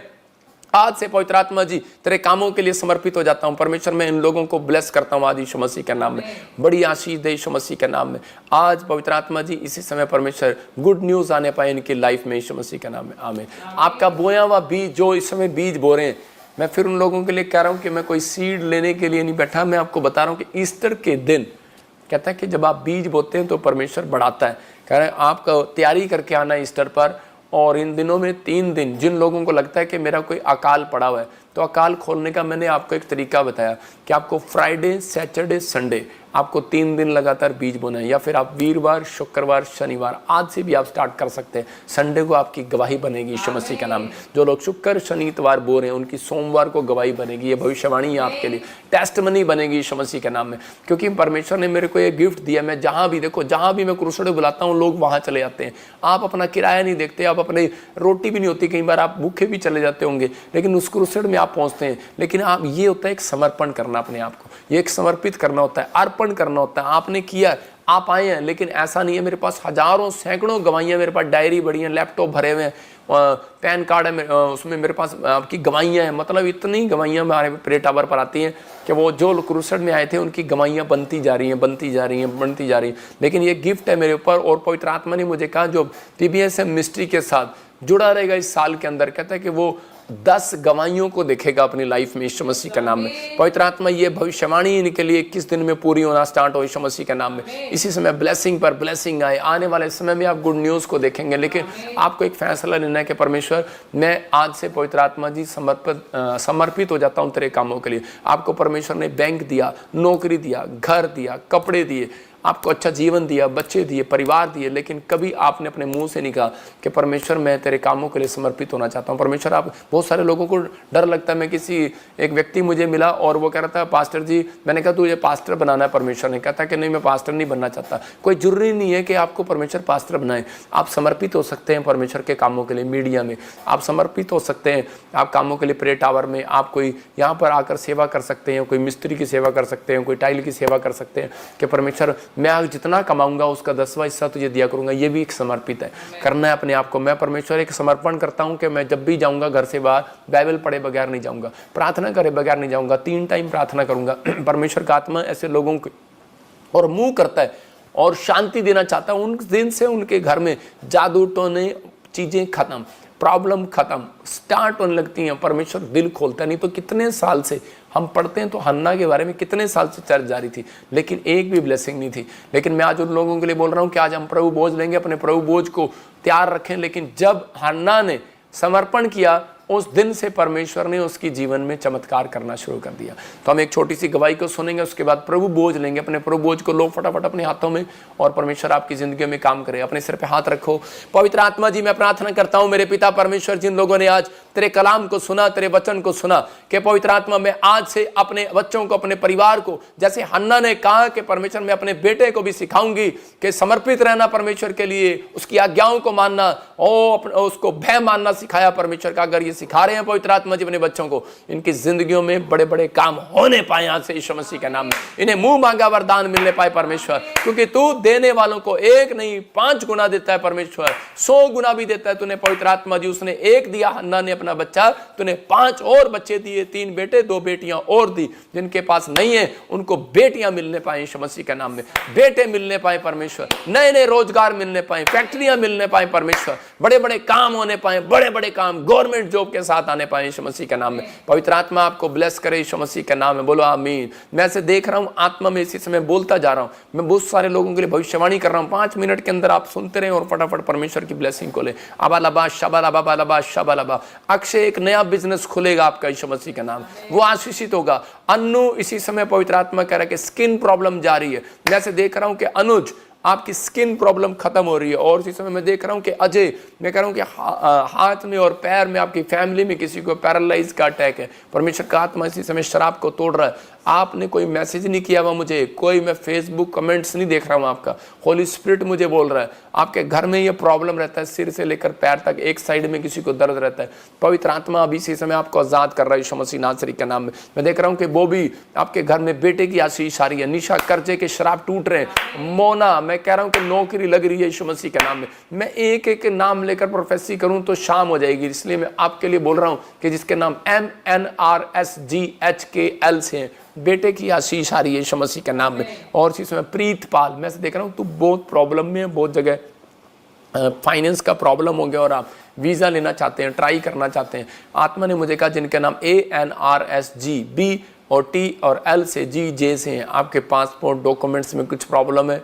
आज से पवित्र आत्मा जी तेरे कामों के लिए समर्पित हो जाता हूं। परमेश्वर मैं इन लोगों को ब्लेस करता हूं आज यीशु मसीह के नाम में, बड़ी आशीष दे यीशु मसीह के नाम में। आज पवित्र आत्मा जी इसी समय परमेश्वर गुड न्यूज आने पाए इनकी लाइफ में यीशु मसीह के नाम में, आमीन। आपका बोया हुआ बीज जो इस समय बीज बो रहे हैं, मैं फिर उन लोगों के लिए कह रहा हूं कि मैं कोई सीड लेने के लिए नहीं बैठा, मैं आपको बता रहा हूं कि ईस्टर के दिन कहता है कि जब आप बीज बोते हैं तो परमेश्वर बढ़ाता है। कह रहे हैं आपका तैयारी करके आना ईस्टर पर, और इन दिनों में 3 दिन जिन लोगों को लगता है कि मेरा कोई अकाल पड़ा हुआ है, तो अकाल खोलने का मैंने आपको एक तरीका बताया कि आपको फ्राइडे, सैटरडे, संडे आपको 3 दिन लगातार बीज बोना है, या फिर आप वीरवार, शुक्रवार, शनिवार आज से भी आप स्टार्ट कर सकते हैं। संडे को आपकी गवाही बनेगी यीशु मसीह का नाम। जो लोग शुक्र शनि इतवार बो रहे हैं उनकी सोमवार को गवाही बनेगी, ये भविष्यवाणी है आपके लिए, टेस्टमनी बनेगी यीशु मसीह के नाम में। क्योंकि परमेश्वर ने मेरे को ये गिफ्ट दिया, मैं जहाँ भी देखो, जहाँ भी मैं क्रूसेड बुलाता हूँ लोग वहाँ चले जाते हैं। आप अपना किराया नहीं देखते, आप अपने रोटी भी नहीं होती, कई बार आप भूखे भी चले जाते होंगे, लेकिन उस क्रूसेड में आप पहुँचते हैं। लेकिन आप ये होता है एक समर्पण करना अपने आप को, ये एक समर्पित करना होता है, अर्पण करना होता है। आपने किया, आप आए हैं, लेकिन ऐसा नहीं है मेरे पास हजारों सैकड़ों गवाहियाँ, मेरे पास डायरी बड़ी हैं, लैपटॉप भरे हुए हैं, पैन कार्ड है उसमें मेरे पास आपकी गवाहियाँ हैं। मतलब इतनी गवाहियाँ हमारे प्रे टावर पर आती हैं कि वो जो क्रूसेड में आए थे उनकी गवाहियाँ बनती जा रही हैं, बनती जा रही हैं, बनती जा रही हैं। लेकिन ये गिफ्ट है मेरे ऊपर, और पवित्र आत्मा ने मुझे कहा जो PBSM मिनिस्ट्री के साथ जुड़ा रहेगा इस साल के अंदर, कहता है कि वो 10 गवाहियों को देखेगा अपनी लाइफ में यीशु मसीह का नाम में। पवित्र आत्मा ये भविष्यवाणी इनके लिए 21 दिन में पूरी होना स्टार्ट हो यीशु मसीह के नाम में। इसी समय ब्लेसिंग पर ब्लेसिंग आए, आने वाले समय में आप गुड न्यूज़ को देखेंगे। लेकिन आपको एक फैसला लेना है कि परमेश्वर मैं आज से पवित्र आत्मा जी समर्पित हो जाता हूँ तेरे कामों के लिए। आपको परमेश्वर ने बैंक दिया, नौकरी दिया, घर दिया, कपड़े दिए, आपको अच्छा जीवन दिया, बच्चे दिए, परिवार दिए, लेकिन कभी आपने अपने मुंह से नहीं कहा कि परमेश्वर मैं तेरे कामों के लिए समर्पित होना चाहता हूँ। परमेश्वर आप, बहुत सारे लोगों को डर लगता है। मैं किसी एक व्यक्ति मुझे मिला और वो कह रहा था पास्टर जी, मैंने कहा तुझे पास्टर बनाना है। परमेश्वर ने कहा कि नहीं मैं पास्टर नहीं बनना चाहता। कोई जरूरी नहीं है कि आपको परमेश्वर पास्टर बनाए, आप समर्पित हो सकते हैं परमेश्वर के कामों के लिए। मीडिया में आप समर्पित हो सकते हैं, आप कामों के लिए प्रे टावर में आप कोई यहाँ पर आकर सेवा कर सकते हैं, कोई मिस्त्री की सेवा कर सकते हैं, कोई टाइल की सेवा कर सकते हैं कि परमेश्वर मैं आज जितना कमाऊंगा उसका 10वां हिस्सा तुझे दिया करूंगा। ये भी एक समर्पित है, करना है अपने आप को। मैं परमेश्वर एक समर्पण करता हूं कि मैं जब भी जाऊंगा घर से बाहर बाइबल पढ़े बगैर नहीं जाऊंगा, प्रार्थना करे बगैर नहीं जाऊंगा, 3 टाइम प्रार्थना करूंगा। परमेश्वर का आत्मा ऐसे लोगों को और मुंह करता है और शांति देना चाहता है। उन दिन से उनके घर में जादू टोने चीजें खत्म, प्रॉब्लम खत्म स्टार्ट होने लगती हैं। परमेश्वर दिल खोलता है। नहीं तो कितने साल से हम पढ़ते हैं तो हन्ना के बारे में कितने साल से चर्चा जारी थी, लेकिन एक भी ब्लेसिंग नहीं थी। लेकिन मैं आज उन लोगों के लिए बोल रहा हूं कि आज हम प्रभु बोझ लेंगे, अपने प्रभु बोझ को तैयार रखें। लेकिन जब हन्ना ने समर्पण किया उस दिन से परमेश्वर ने उसकी जीवन में चमत्कार करना शुरू कर दिया। तो हम एक छोटी सी गवाही को सुनेंगे, उसके बाद प्रभु बोझ लेंगे। अपने प्रभु बोझ को लो फटाफट अपने हाथों में और परमेश्वर आपकी जिंदगी में काम करे। अपने सिर पे हाथ रखो। पवित्र आत्मा जी, मैं प्रार्थना करता हूं मेरे पिता परमेश्वर, जिन लोगों ने आज तेरे कलाम को सुना, तेरे वचन को सुना, कि पवित्र आत्मा मैं आज से अपने बच्चों को, अपने परिवार को, जैसे हन्ना ने कहा कि परमेश्वर मैं अपने बेटे को भी सिखाऊंगी कि समर्पित रहना परमेश्वर के लिए, उसकी आज्ञाओं को मानना, उसको भय मानना सिखाया परमेश्वर का। अगर ये सिखा रहे हैं पवित्र आत्मा जी अपने बच्चों को, इनकी जिंदगियों में बड़े बड़े काम होने पाए आज से यीशु मसीह के नाम में। इन्हें मुंह मांगा वरदान मिलने पाए परमेश्वर, क्योंकि तू देने वालों को 1 नहीं 5 गुना देता है परमेश्वर, 100 गुना भी देता है। तूने पवित्र आत्मा जी, उसने 1 दिया हन्ना ने अपना बच्चा, तूने 5 और बच्चे दिए, 3 बेटे 2 बेटियां और दी। जिनके पास नहीं है उनको बेटियां मिलने पाए यीशु मसीह के नाम में, बेटे मिलने पाए परमेश्वर, नए नए रोजगार मिलने पाए, फैक्ट्रियां मिलने पाए परमेश्वर, बड़े बड़े काम होने पाए, बड़े बड़े काम गवर्नमेंट जॉब के साथ आने पाए यीशु मसीह के नाम में। पवित्र आत्मा आपको ब्लेस करे यीशु मसीह के नाम में, बोलो आमीन। मैं ऐसे देख रहा हूं आत्मा में इसी समय बोलता जा रहा हूं, मैं बहुत सारे लोगों के लिए भविष्यवाणी कर रहा हूं। 5 मिनट के अंदर आप सुनते रहे और फटाफट परमेश्वर की ब्लेसिंग को ले। अबालबा शबालबा शबालबा। अक्षय एक नया बिजनेस खुलेगा आपका यीशु मसीह का नाम, वो आशीषित होगा। अन्नू इसी समय पवित्र आत्मा कह रहा है कि स्किन प्रॉब्लम जा रही है। मैं ऐसे देख रहा हूं कि अनुज आपकी स्किन प्रॉब्लम खत्म हो रही है। और इसी समय मैं देख रहा हूं कि अजय, मैं कह रहा हूं कि हाथ में और पैर में आपकी फैमिली में किसी को पैरालाइज का अटैक है। परमेश्वर का आत्मा इसी समय शराब को तोड़ रहा है। आपने कोई मैसेज नहीं किया हुआ मुझे, कोई मैं फेसबुक कमेंट्स नहीं देख रहा हूं आपका, होली स्पिरिट मुझे बोल रहा है आपके घर में ये प्रॉब्लम रहता है, सिर से लेकर पैर तक एक साइड में किसी को दर्द रहता है। पवित्र आत्मा अभी इसी समय आपको आजाद कर रहा है यीशु मसीह नासरी के नाम में। मैं देख रहा हूं कि वो भी आपके घर में बेटे की आशीष आ रही है, निशा कर्जे के शराब टूट रहे हैं, मोना मैं कह रहा हूं कि नौकरी लग रही है यीशु मसीह के नाम में। मैं एक एक नाम लेकर प्रोफेसी करूं तो शाम हो जाएगी, इसलिए मैं आपके लिए बोल रहा हूं कि जिसके नाम MNRSGHKL से हैं, बेटे की आशीष आ रही है यीशु मसीह के नाम में। और इसी समय प्रीतपाल, मैं से देख रहा हूं तू बहुत प्रॉब्लम में है, बहुत जगह फाइनेंस का प्रॉब्लम हो गया और आप वीज़ा लेना चाहते हैं, ट्राई करना चाहते हैं। आत्मा ने मुझे कहा जिनके नाम ANRSGB और T और L से GJ से हैं, आपके पासपोर्ट डॉक्यूमेंट्स में कुछ प्रॉब्लम है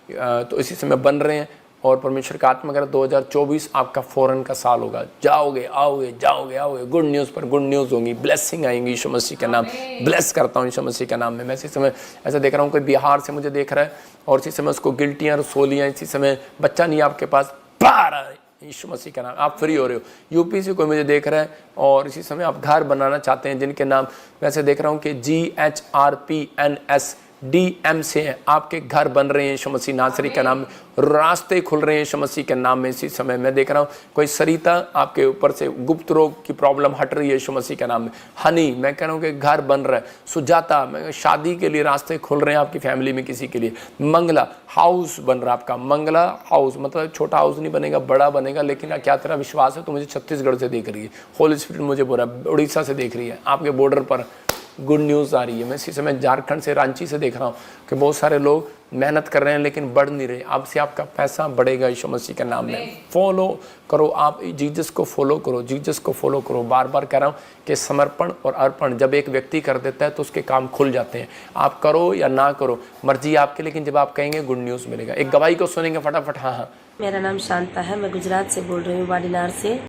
तो इसी समय बन रहे हैं। और परमेश्वर का आत्मा कर 2024 आपका फॉरेन का साल होगा, जाओगे आओगे जाओगे आओगे, गुड न्यूज़ पर गुड न्यूज़ होंगी, ब्लेसिंग आएंगी यीशु मसीह के नाम। ब्लेस करता हूँ यीशु मसीह के नाम में। मैं इसी समय ऐसा देख रहा हूँ कोई बिहार से मुझे देख रहा है और इसी समय उसको गिल्टियाँ रसोलियाँ, इसी समय बच्चा नहीं आपके पास, बाहर यीशु मसीह का नाम, आप फ्री हो रहे हो। यूपी से कोई मुझे देख रहा है और इसी समय आप घर बनाना चाहते हैं, जिनके नाम वैसे देख रहा हूँ कि GHRPNSDM से हैं, आपके घर बन रहे हैं यीशु मसीह नासरी के नाम में, रास्ते खुल रहे हैं यीशु मसीह के नाम में। इसी समय मैं देख रहा हूँ कोई सरिता आपके ऊपर से गुप्त रोग की प्रॉब्लम हट रही है यीशु मसीह के नाम में। हनी मैं कह रहा हूँ कि घर बन रहा है। सुजाता मैं शादी के लिए रास्ते खुल रहे हैं आपकी फैमिली में किसी के लिए। मंगला हाउस बन रहा है आपका, मंगला हाउस मतलब छोटा हाउस नहीं बनेगा, बड़ा बनेगा। लेकिन क्या तेरा विश्वास है? तो मुझे छत्तीसगढ़ से देख रही है, होली स्पिरिट मुझे बोल रहा है उड़ीसा से देख रही है, आपके बॉर्डर पर गुड न्यूज़ आ रही है। मैं इसी समय झारखंड से रांची से देख रहा हूँ कि बहुत सारे लोग मेहनत कर रहे हैं लेकिन बढ़ नहीं रहे। अब से आपका पैसा बढ़ेगा यीशु मसीह के नाम में। फॉलो करो, आप जीसस को फॉलो करो, जीसस को फॉलो करो। बार बार कह रहा हूँ कि समर्पण और अर्पण जब एक व्यक्ति कर देता है तो उसके काम खुल जाते हैं। आप करो या ना करो मर्जी आपकी, लेकिन जब आप कहेंगे गुड न्यूज़ मिलेगा। एक गवाही को सुनेंगे फटाफट। हाँ, मेरा नाम शांता है, मैं गुजरात से बोल रही हूँ, वाडीनार से।